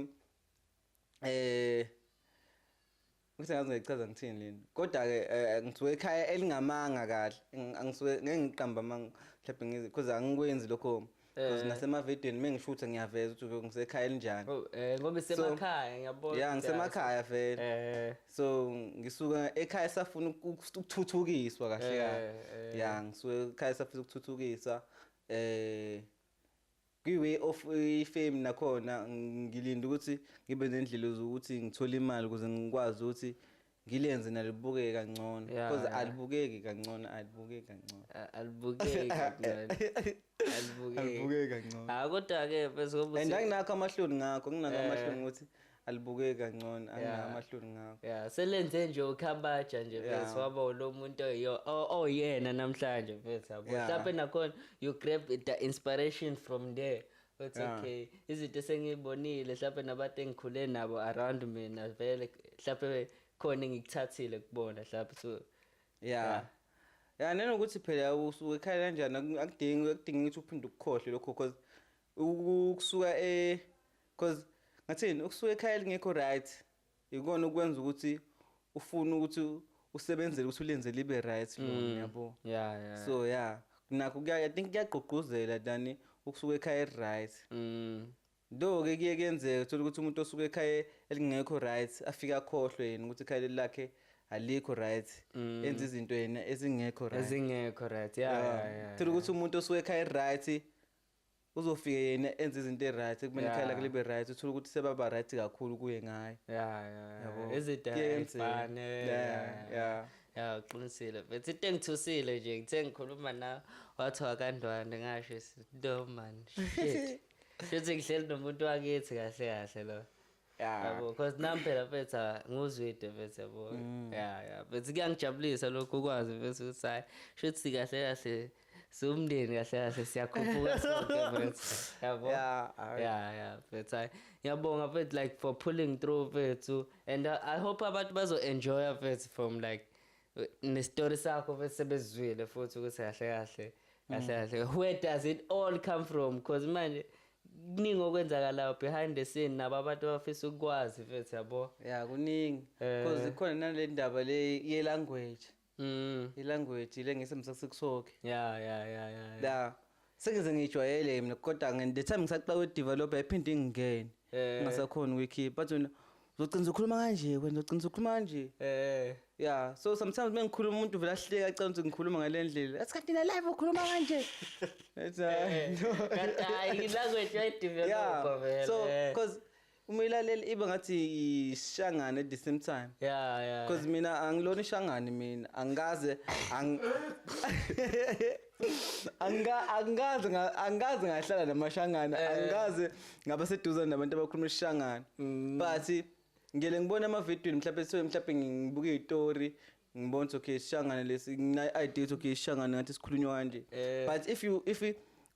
ukuthi ngazi ngichaza ngithini leni kodwa ke ngisuke ekhaya elingamanga kahle angisuke ngeke ngiqamba mhlawumbe ngizi because angikwenzi lokho because nasemavidweni mengishutha ngiyaveza ukuthi ngisekhaya elinjani ngoba isemakhaya ngiyabona yeah ngisemakhaya vele so ngisuka ekhaya safuna ukuthuthukiswa kahle kahle yeah ngisuka ekhaya safuna ukuthuthukisa kwi-way of fame nakhona ngilinda ukuthi ngibe nendlela zokuthi ngithole imali ukuze ngikwazi ukuthi ngilenze nalibukeke kangcono because alibukeki kangcono alibukeki kangcono kodwa ke bese ngoba and anginakho amahloni ngakho nginakho amahloni ukuthi alibukeki kangcono angina amahloni ngakho yeah selenze nje ukhambaja nje bese waba lo muntu oyena namhlanje bese yabo mhlawumbe nakhona you grab the inspiration from there but okay izinto esengibonile mhlawumbe nabantu engikhule nabo around mina vele mhlawumbe khona ngikuthathile kubona mhlawumbe so yeah nanokuthi phela usuke ekhaya kanjani akudingi ukuthi uphinde ukukhohle lokho because ukusuka because ngathini ukusuka ekhaya lingekho right ikona ukwenza ukuthi ufuna ukuthi usebenzele ukuthi ulenze libe right lo yabo so nakho I think kuyagqugquzela dani ukusuka ekhaya right do ke kuyenzeka uthola ukuthi umuntu osuka ekhaya elingekho right afika akhohlwe yena ukuthi ekhaya lakhe alikho right enza izinto yena ezingekho right uthola ukuthi umuntu osuka ekhaya right uzofika yena enza izinto right kumele ekhaya lakhe libe right uthola ukuthi sebaba right kakhulu kuye ngayo yabo ezidayifane uqinisile but into engithusile nje ngithe ngikhuluma nawe wathi wakandwane ngasho no man shit futhi ngihleli nomuntu wakithi kahle lo yabo because nampela mfethu nguzwide mfethu yabo but kuyangijabulisa lokho ukwazi mfethu ukuthi hayi futhi kahle somndeni kahle siyakhuphuka sonke mfethu yabo but ngiyabonga mfethu like for pulling through mfethu and I hope abantu bazo enjoy mfethu from like nestory sakho mfethu sebezwile futhi ukuthi kahle where does it all come from because manje kuningi okwenzakalayo behind the scene nabo abantu abafisa ukwazi mfethu yabo kuningi because ikhona nale ndaba le ye language ilanguage le ngisemsakusokhe sengize ngijwayele mina kodwa the time ngisaqala ukudevelop iphinde ingene ngingasakhona ukuyikhipha but uzocinza ukukhuluma kanje wena uzocinza ukukhuluma kanje so sometimes mengikhuluma umuntu vele ahleka acela ukuthi ngikhuluma ngale ndlela asikhathi na live ukhuluma kanje hayi language yayidevelopa vele so because uma ilalela iba ngathi ishangane at the same time. Yeah. Because mina angilona ishangane mina angaze angaze ngahlala namashangana angaze ngaba seduze nabantu abakhuluma ishangana. But ngiyele ngibona ama-video mhlawumbe ngibuka izitori ngibona ukuthi okay ishangane lesi ngina idea ukuthi okay ishangane ngathi sikhulunywa kanje. But if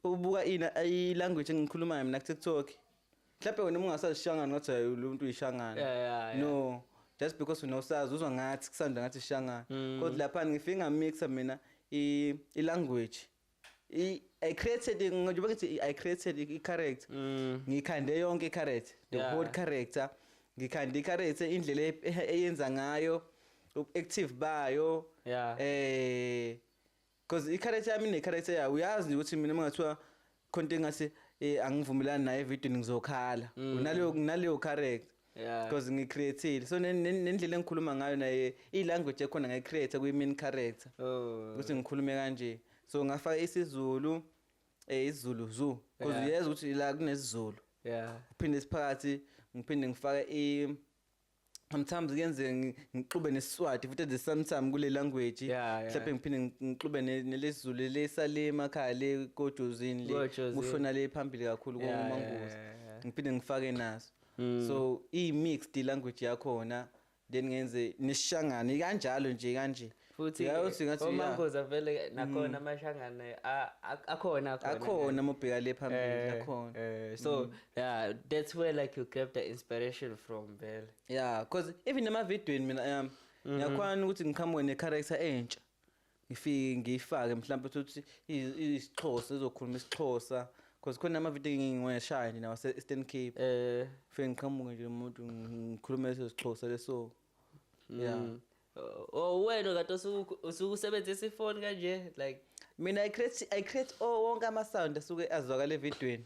ubuka i-language engikhulumayo mina ku TikTok mhlawumbe wena ungasashangana ngathi umuntu uyishangana. No, just because unosazi uzwa ngathi kusanda ngathi ishangana. Kodwa lapha ngifika ngamixa mina i-language I created i-character ngikhande yonke i-character the whole character ngikhande i-character indlela eyenza ngayo active bayo because i-character yami ne-character yayo uyazi ukuthi mina mangathiwa content ngase angivumelani naye video ngizokhala unaleyo character because ngicreated so nendlela engikhuluma ngayo naye i-language ekhona ngayi-create kwi-main character ukuthi ngikhulume kanje so ngafaka isiZulu isiZulu zoo because uyazi ukuthi la kunesizulu uphinde siphakathi ngiphinde ngifake sometimes kuyenze ngixube neSiswati futhi the sometimes kule language mhlawumbe ngiphinde ngixube nelesiZulu lesale emakhaya le kodozini le kushona le phambili kakhulu komanguza ngiphinde ngifake naso so i-mixed language yakhona then ngenze nesishangane kanjalo nje kanje futhi omangoza vele nakhona amashangane akhona mobheka le phambili akhona so yeah that's where like you get the inspiration from vele because even ama-videoini mina ngiyakwana ukuthi ngikhamba ne-character entsha ngifike ngiyifake mhlawumbe ukuthi isiXhosa izokhuluma isiXhosa because khona ama-video ngiwashaya nje nawa-Eastern Cape fike ngiqhamuke nje umuntu ngikhulume isiXhosa leso wena kade usukusebenzisa ifoni kanje like mina I create wonke ama-sound asuke azwakala evidweni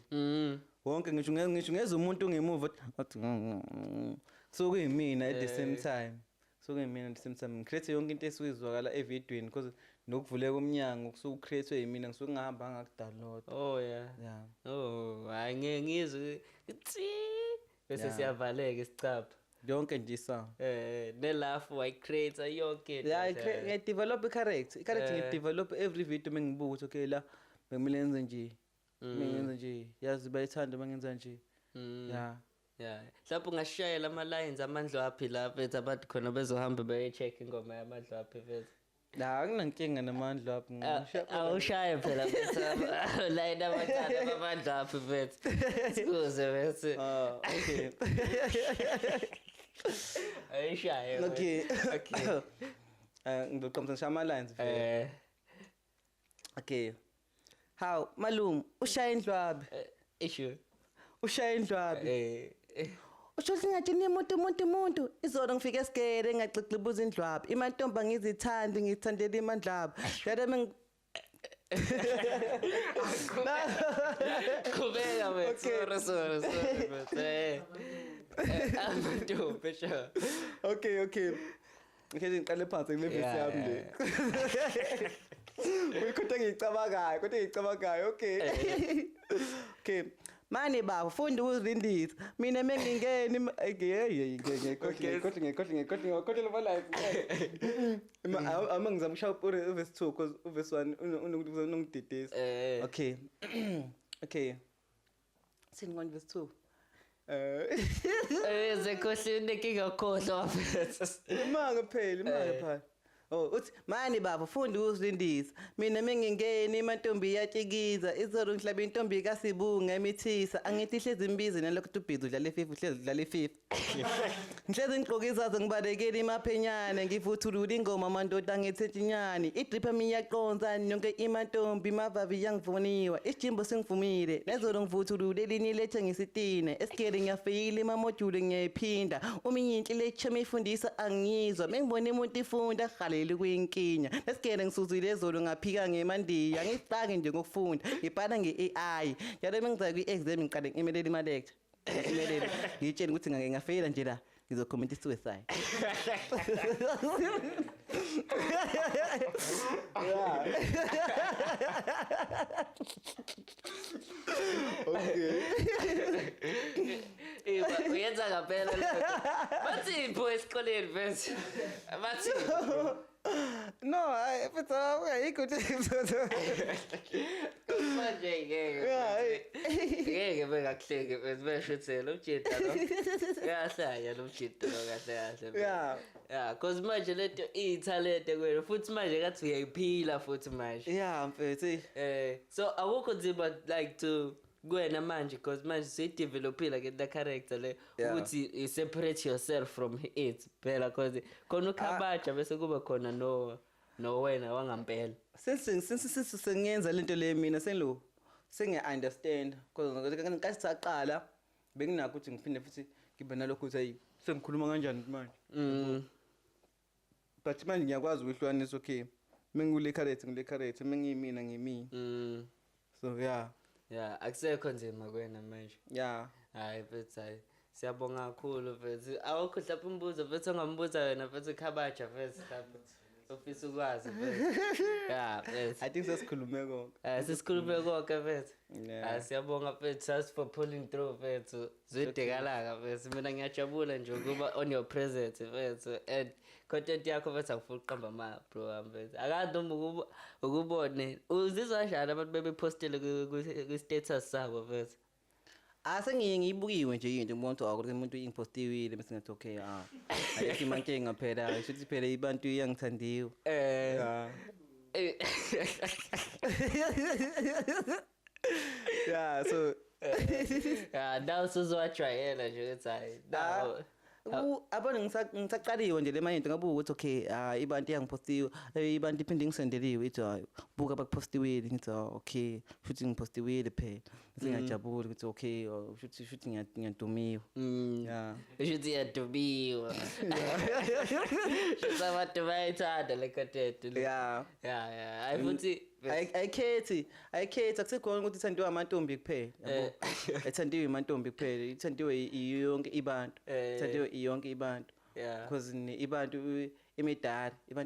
wonke ngisho ngeza umuntu ngemuva so kuyimina at the same time ngicreate yonke into esuke izwakala evidweni because nokuvuleka umnyango kusuke create yimina ngisuke ngahamba ngakudownload hayi ngizwe bese siyavaleka isicapha yonke nje sound nelafu I create yonke I develop i-character ngi-develop every video mengibuka ukuthi okay la bengimele ngenze nje mengenza nje yazi bayithanda mangenza nje mhlawumbe ungashayela ama-lines amandlwaphi lapha ethi abantu khona bezohamba baye-check ingoma yamandlwaphi vele anginankinga namandlwaphi awushaye phela line abathatha bamandlwaphi vele sikuze bese ayishaye okay ngizoqhamisa ama-lines vele okay how malum ushaya indlwabi issue ushaya indlwabi usho singatshini umuntu izolo ngifike esigere ngagxigxibuza indlwabi imantombi angizithandi ngithandela imandlaba yadame Kubeka wena sorry amantombi sho okay ngiqale phansi kule verse yami le kodwa ngiyicabangayo okay mani baba funda ukuzilindisa mina mengingena ngekhohle lo life ama ngizama ukushaya verse 2 because verse 1 unongididisa okay sini ngone verse 2 zekhohleni ngingakhohlwa wafetha imanga phela uthi mani baba funda ukuzilindisa mina mengingena imantombi iyatshikiza izolo ngihlaba intombi kaSibunga emithisa angithi ihlezi imbizi nalokho ubhizi udlala iFIFA ngihlezi ngigqoka izazo ngibalekela imaphenyane ngivuthulula ingoma amandoda ngethetinyani idrip yami iyaqonza yonke imantombi mavavi yangivuniwa isijimbo singivumile nezolo ngivuthulula elinye lethe ngisitine esikele ngiyafeyila imamodule ngiyayiphinda uminyinhle lecture meyifundisa angiyizwa mengibona umuntu ifunda khaleli kuyinkinya nesikele ngisuzile ezolo ngaphika ngemandiya ngifake nje ngokufunda ngibhala nge-AI yalo mengiza kwi-exam ngiqale ngimelela ima-lecture ngitshela ukuthi ngingafeyila nje la ngizokhomenta i-suicide uyenza ngampela bathi pho esikoleni mfethu bathi No, mfethu ayikho manje ngeke bengakuhleki mfethu beshuthela umjita lo kahlanya lo mjita lo kahle yeah cause manje lento ithalente kwena futhi manje kathi uyayiphila futhi manje yeah mfethu so akukho nzima like to kuwena manje because manje seyidevelopile ke the character le ukuthi separate yourself from it phela cause khona ukhabaja bese kuba khona no wena wangampela sengiyenza lento le mina sengiya-understand because nkathi saqala benginakho ukuthi ngiphinde futhi ngibe nalokho ukuthi sengikhuluma kanjani manje but manje ngiyakwazi ukuhlukanisa okay mengule character mengiyimina ngimina so yeah akusekho nzima kwena manje hayi mfethu hayi siyabonga kakhulu mfethu awukho mhlawumbe umbuzo mfethu ongambuza wena mfethu khabaja mfethu mhlawumbe ofisa ukwazi mfethu yeah mfethu I think sesikhulume konke sesikhulume konke mfethu siyabonga mfethu thanks for pulling through mfethu zidekalaka mfethu mina ngiyajabula nje ukuba on your presence mfethu and content yakho mfethu angifuna uqamba ama bro mfethu akadoma ukubone uzizwa kanjani abantu bebepostele ku status sabo mfethu sengiye ngiyibukiwe nje into ngibona ukuthi umuntu ingipostiwile bese ngathi okay ayikho imankinga phela shuthi phela ibantu iyangithandiwe yeah so now sizowajwayela nje ukuthi hayi abona ngisaqaliwe nje le manje ngabuka ukuthi okay ibantu iyangipostiwe ibantu iphinde ngisendeliwe ithi hayi buka bakupostiwile ngithi okay futhi ngipostiwile phela singajabula ukuthi okay futhi ngiyadumiwe yeah futhi ngiyadumiwe sabantu bayithanda le content yeah I futhi ayikhethi akusekhona ukuthi ithandiwe amantombi kuphela yabo ethandiwe amantombi kuphela ithandiwe yonke ibantu ithandiwe yonke ibantu because ibantu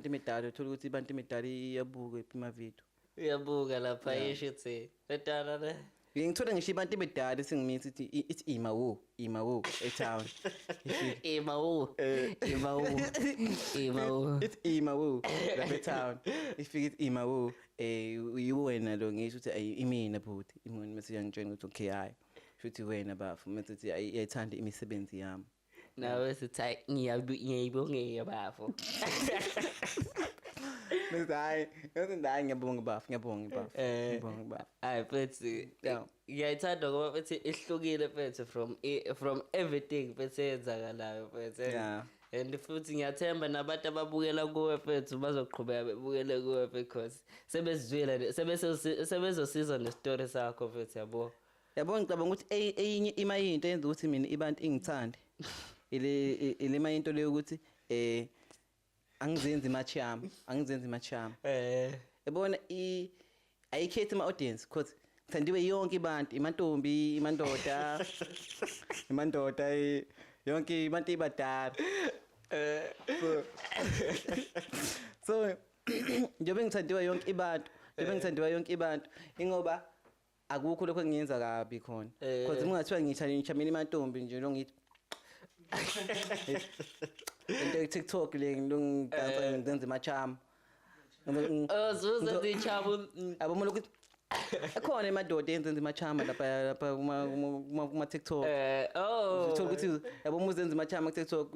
imidala uthola ukuthi ibantu imidala iyabuka ipima video uyabuka lapha yisho ukuthi letana le ngithola ngisho ibantu imidala singimithi ithi imawo etown imawo it's imawo lapha etown ifika ithi imawo uyiwena lo ngisho ukuthi imina bhuti imona mase yangitshela ukuthi okay hayi futhi wena bafu mase iyayithanda imisebenzi yami nawe sithi ngiyayibongela bafu hayi ngiyabonga bafu hayi mfethu ngiyayithanda ngoba mfethu ihlukile mfethu from everything mfethu eyenzakalayo mfethu and futhi ngiyathemba nabantu ababukela kuwe mfethu bazoqhubeka bebukele kuwe because sebezosiza nestory sakho mfethu yabo ngicabanga ukuthi eyinye imayinto yenza ukuthi mina ibantu ingithande ile mayinto leyo ukuthi angizenzi machama yabona ayikhethi ama-audience because ngithandiwe yonke ibantu imantombi imandoda yonke ibantu ibadala so njengoba ngithandiwe yonke ibantu ingoba akukho lokho engiyenza kabi khona because mungathiwa ngichamela imantombi nje lo ngithi into TikTok le ngidansa ngenza machama zuza dichabu abomolo ukuthi akhona emadoda enza machama lapha kuma TikTok uthola ukuthi yabo muzenza machama ku TikTok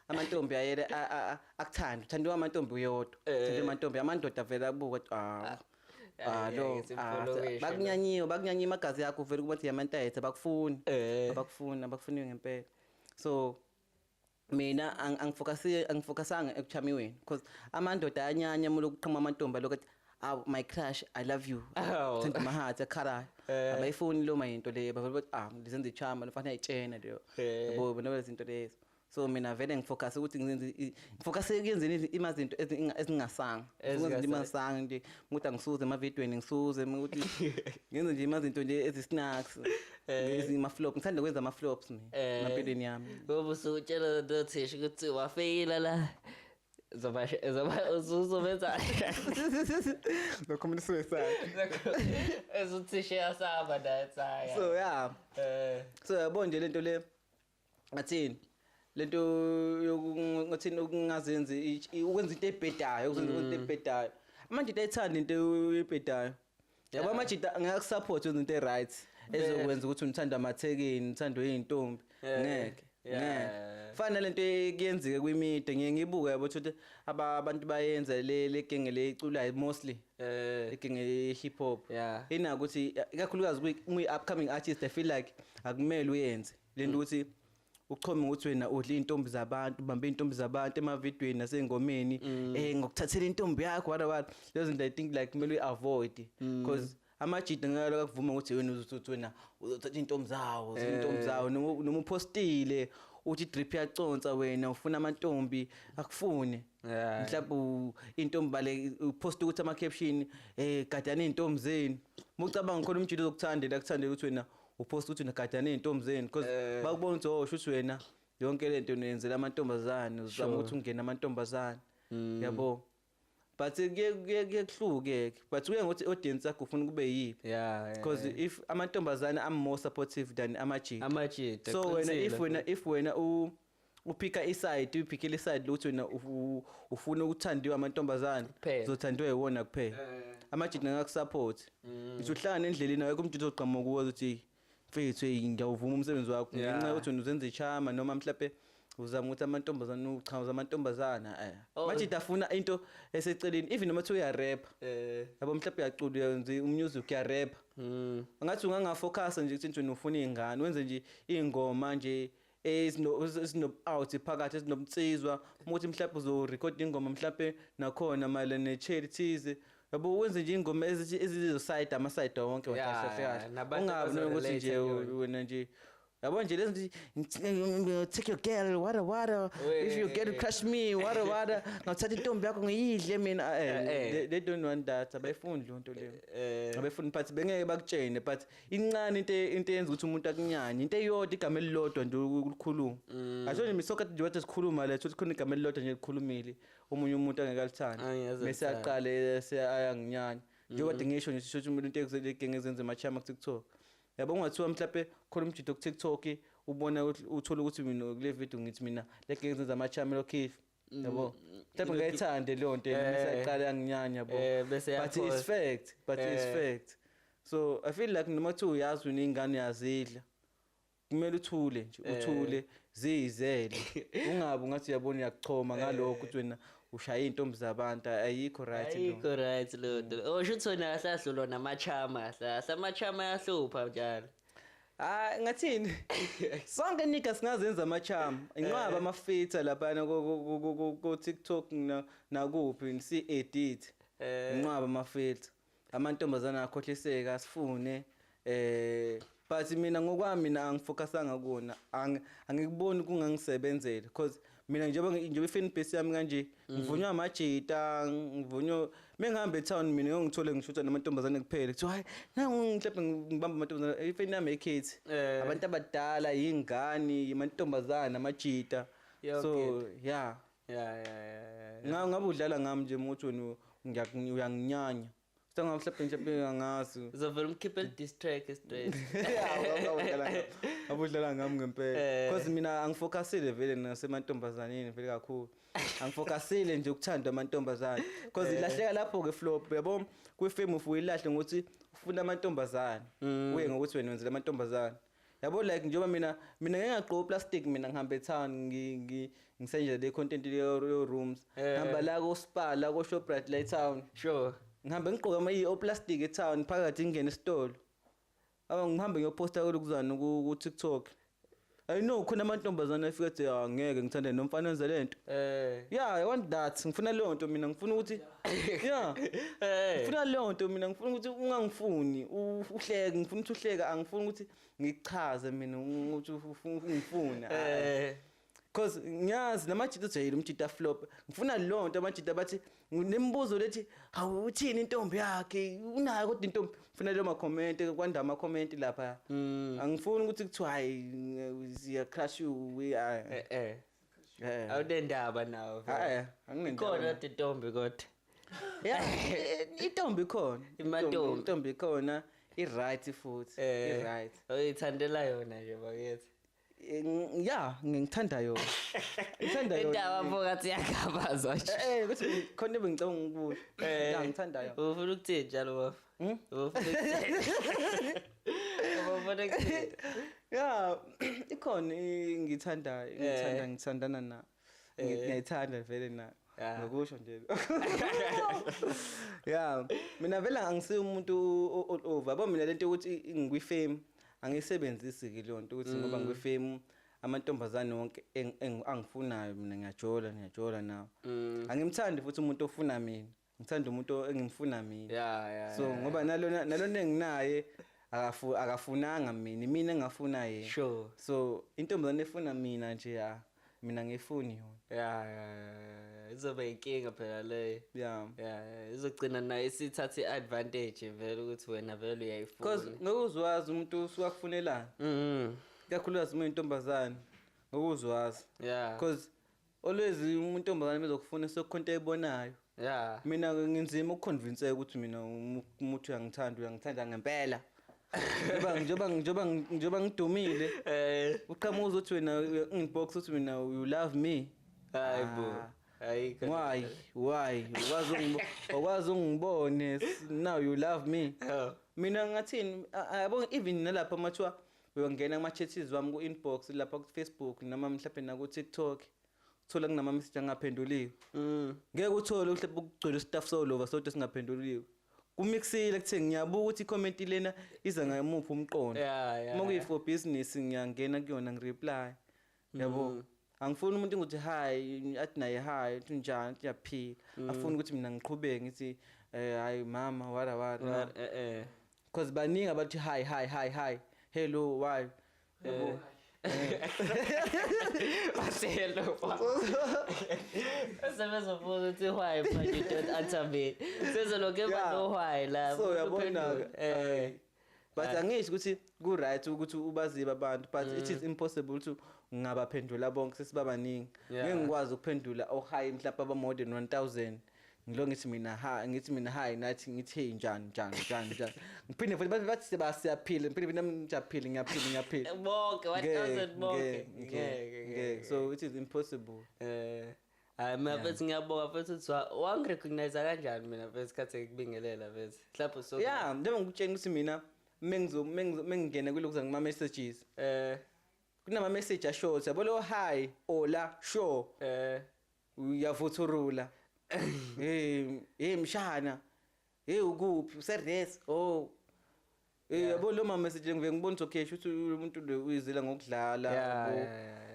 amantombi ayele akuthanda uthandiwa amantombi uyodwa uthandiwa amantombi amandoda vela abuka lo bakunyanyiwe amagazi yakho vele kuba yamantayethe abakufuni ngempela so mina angifocusanga ekuchamiweni because amandoda anyanya mulokuqhama amantombi lokuthi my crush I love you send my heart ekharayo abayifuni lo mayinto le bathi lizenza ichama lofana ayitshena leyo yabo bona lezinto lezo so mina vele ngifocus ukuthi ngifocus ekuyenzeni imazinto ezingasanga nje ukuthi angisuze emavidweni ngisuze ukuthi ngenze nje imazinto nje ezisnacks ezima flop ngithanda kwenza ama flops mina empilweni yami ngoba usutshela nothisha ukuthi wafeyila la uzobenza commit suicide ezuthisha yasaba naye so so yabona nje lento le ngathini lento ngathini ukungazenzi ukwenza into ebhedayo ukwenza into ebhedayo manje ayithanda into ebhedayo yabo amajita ngakusupport wenza into right ezokwenza ukuthi uthanda amathekeni uthanda izintombi ngeke fana lento kuyenzeka kwimida ngibuka yabo ukuthi abantu bayenza le genge le iculayo mostly igenge hip hop ina ukuthi ikakhulukazi kwi upcoming artist I feel like akumele uyenze lento ukuthi uchome ukuthi wena udla izintombi zabantu ubambe izintombi zabantu emavidweni nasengomeni ngokuthathela intombi yakho what lezo zinto I think like kumele uavoid because amajita ngalo akuvuma ukuthi wena uzothatha intombi zawo noma upostile uthi drip yaconsa wena ufuna amantombi akufune mhlawumbe intombi bale upost ukuthi ama caption gadana izintombi zenu mucabanga khona umjito uzokuthandela akuthandela ukuthi wena upost ukuthi unagadana izintombi zenu because bakubona ukuthi oh shuthi wena yonke lento niyenzela amantombazane uzama ukuthi ungene amantombazane yabo but kuyekuhluke but kuye ngokuthi audience yakho ufuna kube yipi because if amantombazane am more supportive than amajita so if wena uphika iside uphikile iside ukuthi wena ufuna ukuthandiwa amantombazane uzothandwa yiwona kuphela amajita ngakusupport uhlangana endleleni nawe kumjito oqhamuka kuwo ukuthi mfethu ngiyawuvuma umsebenzi wakho ngenxa yokuthi uzenza ichama noma mhlawumbe uzama ukuthi amantombazane uchaza amantombazane manje afuna into eseceleni even noma uya rap yabo mhlawumbe uyacula uyenza umusic ya rap ngathi ungangafocus nje ukuthi ufuna izingane wenze nje ingoma nje ezino out phakathi ezinomtsizwa ukuthi mhlawumbe uzo record ingoma mhlawumbe nakhona mala ne charities yabo wenze nje ingoma ezizo side ama side wonke wakahle ungabi nokuthi nje wena nje yabo nje lezi take your girl what if you get to crush me what ngawuthatha intombi yakho ngiyidle mina they don't want that abayifuni lonto leyo abayifuni but bengeke bakutshene but incane into yenza ukuthi umuntu akunyanye into eyodwa igama elilodwa nje ukukhuluma asho nje misoka nje wathi sikhuluma la ukuthi khona igama elilodwa nje likhulumile omunye umuntu angeke alithanda bese aqale ayanginyanya njengoba ngisho nje ukuthi umuntu into ezenza amachama ku TikTok yabo ngathiwa mhlawumbe khona umjito ku TikTok ubona uthola ukuthi mina kule video ngithi mina leke ngenza amachama lokhif yabo mhlawumbe ngayithande leyo nto ngisaqala yanginyanya yabo but it's fact so I feel like noma kuthi uyazi uningane yazidla kumele uthule ziyizele ungabi ngathi uyabona uyakuchoma ngalokho ukuthi wena ushaya intombi zabantu ayikho right lo osho thona asadlulo namachama samachama yahlupha njalo ngathini sonke nika singazenza amachama inqaba amafeature lapha ku TikTok nakuphi si edit inqaba amafeature amantombazana akhohliseka sifune but mina ngokwami mina angifocusanga kuona angikuboni kungangisebenzela because mina njengoba fan base yami kanje ngivunywa amajita ngivunywa mengihambe etown mina ngithole ngishutha namantombazane kuphela kuthi hayi nangu mhlawumbe ngibamba amantombazane ifan yami ekhethi abantu abadala ingane amantombazane amajita so yeah ngabe udlala ngami nje muthi uyanginyanya Stanga mhlawumbe angazi uzovela umkhiphele distract straight abudlala ngami ngempela because mina angifocusile vele nasemantombazaneni vele kakhulu angifocusile nje ukuthanda amantombazane because ilahleka lapho ke flop yabo kwefame uyilahle ngokuthi ufuna amantombazane uye ngokuthi wena wenzela amantombazane yabo like njengoba mina ngingaqoqa plastic mina ngihambe etown ngisenje le content le rooms ngihamba la ko spa la ko Shoprite la town sure ngihambe ngiqoka ama plastic etown phakathi ngene esitolo ngihambe ngiyoposta kulukuzana ku TikTok I know khona amantombazana afika ethi angeke ngithande nomfana wenza lento yeah I want that ngifuna leyo nto mina ngifuna ukuthi yeah ngifuna leyo nto mina ngifuna ukuthi ungangifuni uhleke ngifuna ukuthi uhleka angifuni ukuthi ngichaze mina ukuthi ngifuna because ngiyazi namajita ejayile umjita flop ngifuna leyo nto amajita bathi nembuzo lethi awuthini intombi yakhe unayo kodwa intombi ngifuna leyo ma comment kwanda ama comment lapha angifuni ukuthi kuthiwa hayi siya crush you we awudendaba nawo anginendaba khona intombi kodwa yeah intombi khona intombi khona I right futhi I right oyithandela yona nje bakithi yeah ngithanda yona ngithanda yona indaba phakathi yakabazwa nje ukuthi khona bengicabanga ukuthi yeah ngithanda yona ufuna ukuthini njalo bafa ufuna ukuthini yeah ikhona ngithandana na ngiyayithanda vele na ngokusho nje yeah mina vele angisiyo umuntu all over yabo mina lento ukuthi ngikwi-fame angisebenzisi ke leyo nto ukuthi ngoba ngikwi-fame amantombazane wonke angifunayo mina ngiyajola nawo angimthandi futhi umuntu ofuna mina ngithanda umuntu engimfuna mina yeah so ngoba nalona enginaye akafunanga mina engafuna yena sure so intombazane efuna mina nje mina ngifuni yona yeah izoba inkinga phela le yeah izogcina nayo isithatha iadvantage vele ukuthi wena vele uyayifuna because ngokuzwazi umuntu usuwakufunelana kakhulukazi uma intombazane ngokuzwazi yeah because always umuntu intombazane bezokufuna sokukhonto eyibonayo yeah mina ngenzima ukuconvince ukuthi mina umuntu uyangithanda ngempela njoba ngidumile uqhamuza uzothi wena inbox uthi mina you love me hayibo why ukwazi ungibone now you love me mina ngathini yabo even nalapha mathiwa uyongena kuma chats wami ku inbox lapha ku Facebook noma mhlawumbe na ku TikTok uthola kunama message angaphenduliwe ngeke uthole mhlawumbe ukugcwele stuff solova sonke singaphenduliwe kumixile kuthe ngiyabuka ukuthi comment lena iza ngamuphi umqondo uma kuyi for business ngiyangena kuyona ngireply yabo angifuni umuntu ukuthi hi athi naye hi uthi njani uyaphila afuna ukuthi mina ngiqhubeke ngithi hayi mama wara because baningi abathi hi hello why yabo Hello. Sebezofuna ukuthi why but you don't answer me. Sezoke no why la. So yabona but angisho ukuthi ku right ukuthi ubaziba abantu but it is impossible to ngabaphendula bonke sesibabaningi. Ngeke ngikwazi ukuphendula hi mhlawumbe aba more than 1000. Ngilo ngithi mina hi nathi ngithi hey njani ngiphinde futhi bathi siyaphila ngiphinde nami ngiyaphila bonke 1000 bonke ngeke so it is impossible hayi mina futhi ngiyabonga futhi ukuthi wangirecognize kanjani mina futhi khathe ngikubingelela futhi mhlawumbe so yeah njengoba ngikutshela ukuthi mina mengingena kulokuzanga ama messages kunama message ashort yabo lo hi ola sure uyavuthurula mshana ukuphi userest yabo lo mama message ngive ngibona ukuthi okay ukuthi umuntu lo uyizila ngokudlala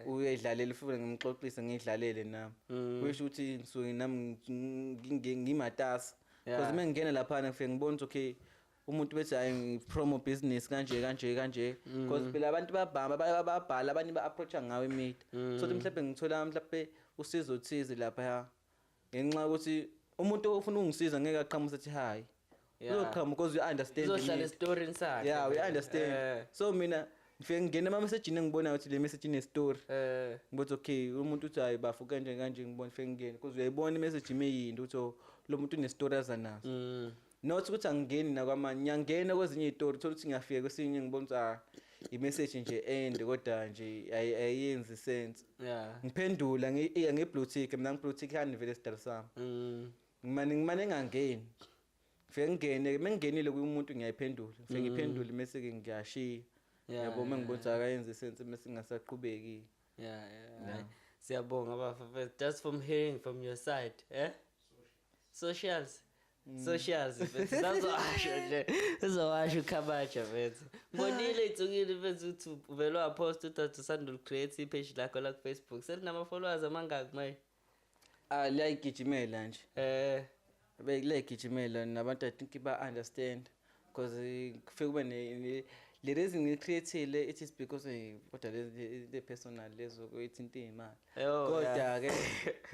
uyedlalela futhi ngimxoxisa ngidlalele nami kusho ukuthi ngisuke nami ngimatasa because mengingena lapha ngifike ngibona ukuthi okay umuntu bethi hayi promo business kanje because phela abantu babhala abanye ba-approacha ngawe imida so mhlawumbe ngithola mhlawumbe usizo othize lapha ngenxa ukuthi umuntu ofuna ungisiza ngeke aqhamuke ethi hi uzoqhamuka because you understand uzohlala story inside yeah we understand so mina ngifike ngena ama message ngibona ukuthi le message ine story ngibothi okay umuntu uthi hayi bafu kanje ngibona ngifike ngene because uyayibona i message imeyinto ukuthi lo muntu une story azanazo not ukuthi angeni nakwamanye ngiyangena kwezinye izitori uthola ukuthi ngiyafika kwesinye ngibona ukuthi i message nje end kodwa nje ayenzi sense ngiphendula nge-blue tick mina ngi-blue tick kanivele Dar es Salaam ngimane ngangeni ngifike ngene mengingenile kumuntu ngiyayiphendula ngifike ngiphendule mase ke ngiyashiya yabo mengibona ukuthi akayenzi sense mase ngasaqhubeki yeah siyabonga bafa just from hearing from your side socials sizazowasho nje sizowasho ukhabatsha mfethu mbonile itsukile mfethu ukuthi uvele wapost ukuthi usandul create ipage lakho la ku Facebook selinama followers amangaki manje liyagijimela nje liyagijimela nabantu I think ba understand because kufike kube le reason ngicreateile it is because kodwa le personal lezo kwethinta imali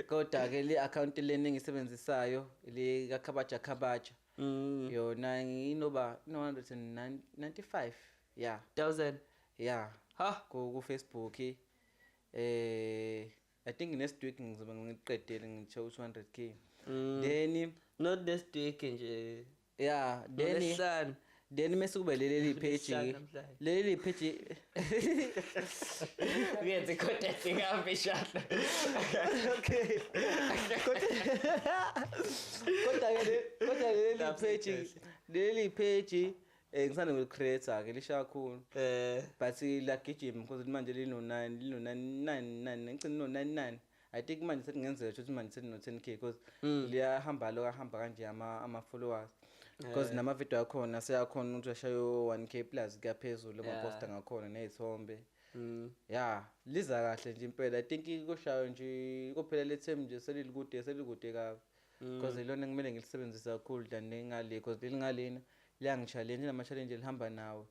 kodwa ke le account leni ngisebenzisayo le kakhabatsha yona nginoba 195 yeah 1000 yeah ku Facebook I think next week ngizoba ngiqedele ngithi 200k then not this week nje yeah then mase kube leli page leli page uyenze content ingabe shaka okay kodwa leli page ngisanda ukucreate ke lisha kakhulu but la gijima because manje lino 9 ngicela no 99 I think manje sekungenzeka ukuthi manje seno 10k because liyahamba lokahamba kanje ama followers because nama video akhona seyakhona ukuthi ashayo 1k plus kuyaphezulu amaposter ngakhona nezithombe yeah liza kahle nje impela I think kushayo nje kuphela le term nje selikude kabi because ilona kumele ngilisebenzise kakhulu than ngale because lelingale liyangichallenge nama challenge lihamba nawo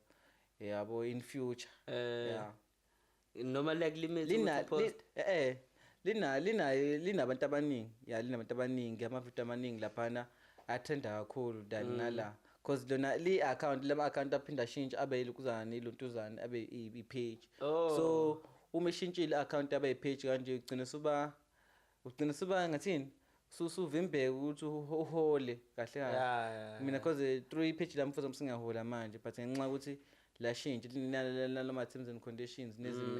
yabo in future yeah noma like limit post linabantu abaningi linabantu abaningi ama-video amaningi laphana athenda kakhulu than ngala because lona li-account lama account aphinda ashintshe abe yilukuzana iluntuzana abe i-page so uma ishintshile i-account abe i-page kanje ugcina suba ngathini suvimbeka ukuthi uhole kahle kahle mina cause through i-page lami futhi singahola manje but ngenxa ukuthi lashintshe linalama terms and conditions nezimo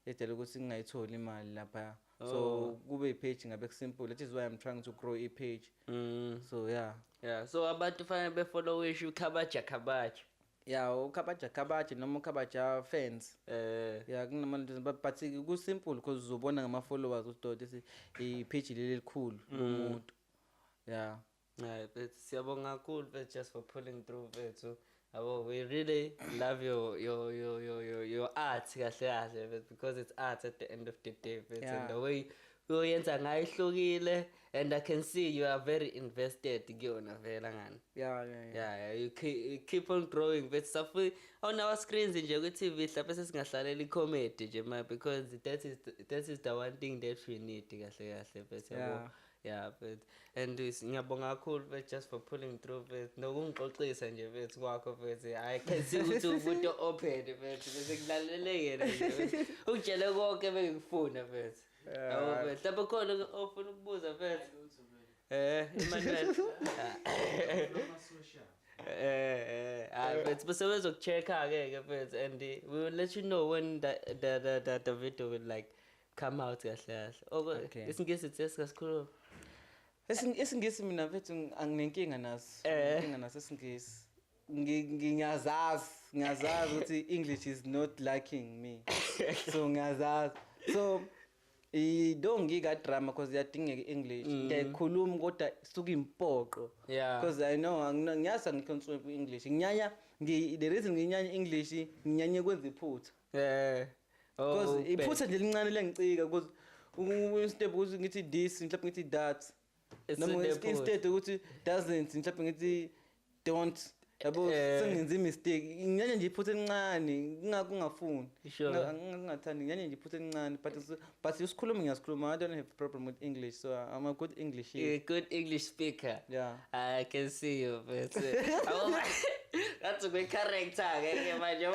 edela ukuthi ngingayitholi imali lapha so kube i-page ngabe simple that is why I'm trying to grow i-page so yeah so abantu fanele befollow isho ukhabaja ukhabaja noma ukhabaja fans kunamantu but ku simple because uzobona ngama followers ukuthi i-page leli likhulu umuntu but siyabonga kakhulu just for pulling through bethu we really love your art kahle because it's art at the end of the day and the way uyenza ngayo ihlukile and I can see you are very invested kuyona vela ngani you keep on growing but safi on our screens nje ku TV mhlawumbe sesingahlalela i-comedy nje because that is the one thing that we need kahle but but and ngiyabonga kakhulu but just for pulling through but nokungixoxisa nje bethu kwakho but I can see ukuthi umuntu open bethu bese kulaleleke nje ukutshela konke bengifuna bethu mhlawumbe khona ofuna ukubuza bethu Emmanuel but sebezokuchecka ke bethu and we will let you know when the video will like come out kahle okay isingisi sesikhuluma esingisi mina mfethu anginenkinga naso esingisi ngiyazazi ukuthi English is not liking me so ngiyazazi so don't ngiga drama because yadingeka English ngiyakhuluma kodwa suka impoqo because I know ngiyasa ngicontrol English the reason nginyanya English nginyanye kwenza iphutha because iphutha nje lincane lengicika because step ukuthi ngithi this mhlawumbe ngithi that noma instead ukuthi doesn't mhlawumbe ngithi don't yabo sengenza mistake nginyanya nje iphutha encane ngingafuni ngingathandi nginyanya nje iphutha encane but usikhuluma ngiyasikhuluma I don't have a problem with English so I'm a good English speaker I can see you but that's a good character ke manje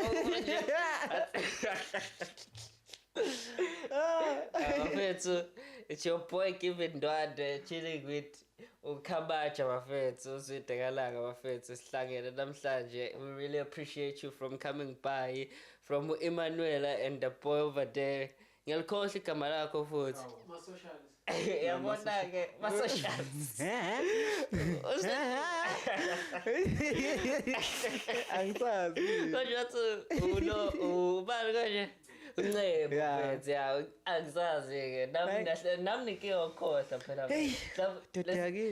it's your boy Kevin Ndwandwe chilling with ukhabaja bafethu usidekalanga bafethu sihlangene namhlanje we really appreciate you from coming by from Emmanuel and the boy over there ngiyalikhohle igama lakho futhi yabona ke ma-socials angisazi konje ubani konje uncebo mfethu angisazi ke nami nikiyokhohlwa phela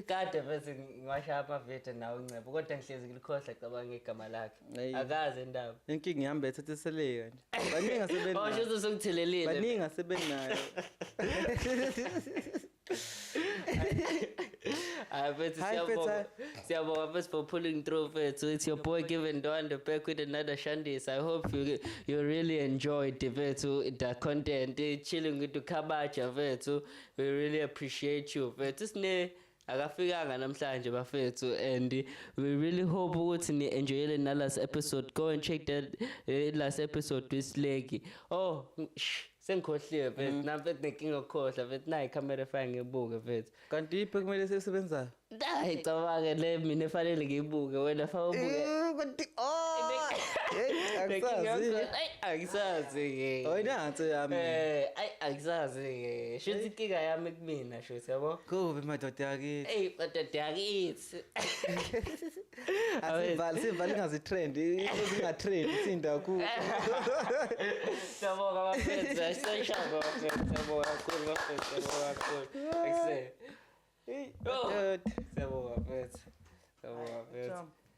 kade bese ngiwasha ama-video nawe uncebo kodwa ngihlezi ngilikhohlwa cabanga igama lakhe akazi indaba inkinga ihamba ethatha iseleka nje baningi asebenayo osho usongithelelile baningi asebenayo but siyabonga for pulling through so it's your boy Kevin Ndwandwe back with another Shandis. I hope you really enjoyed the content chilling with the khabaja we really appreciate you sine akafikanga namhlanje bafethu and we really hope ukuthi ni enjoyele na last episode go and check that last episode with Slegi sengikhohliwe mfethu namfethu nenkinga okukhohlwa mfethu nayi ikhamera efake ngibuke mfethu kanti iphi kumele sesebenzayo hayi cabanga le mina efanele ngiyibuke wena faka ubuke kanti angisazi-ke oyinansi yami ayi angisazi-ke shuthi inkinga yami kumina shuthi yabo kubi madoda yakithi eyi madoda yakithi sivale ingazi-trend zinga-trend sindakhulu siyabonga bafethu asisayishanga bafethu siyabonga kakhulu bafethu siyabonga kakhulu akusele siyabonga bafethu siyabonga bafethu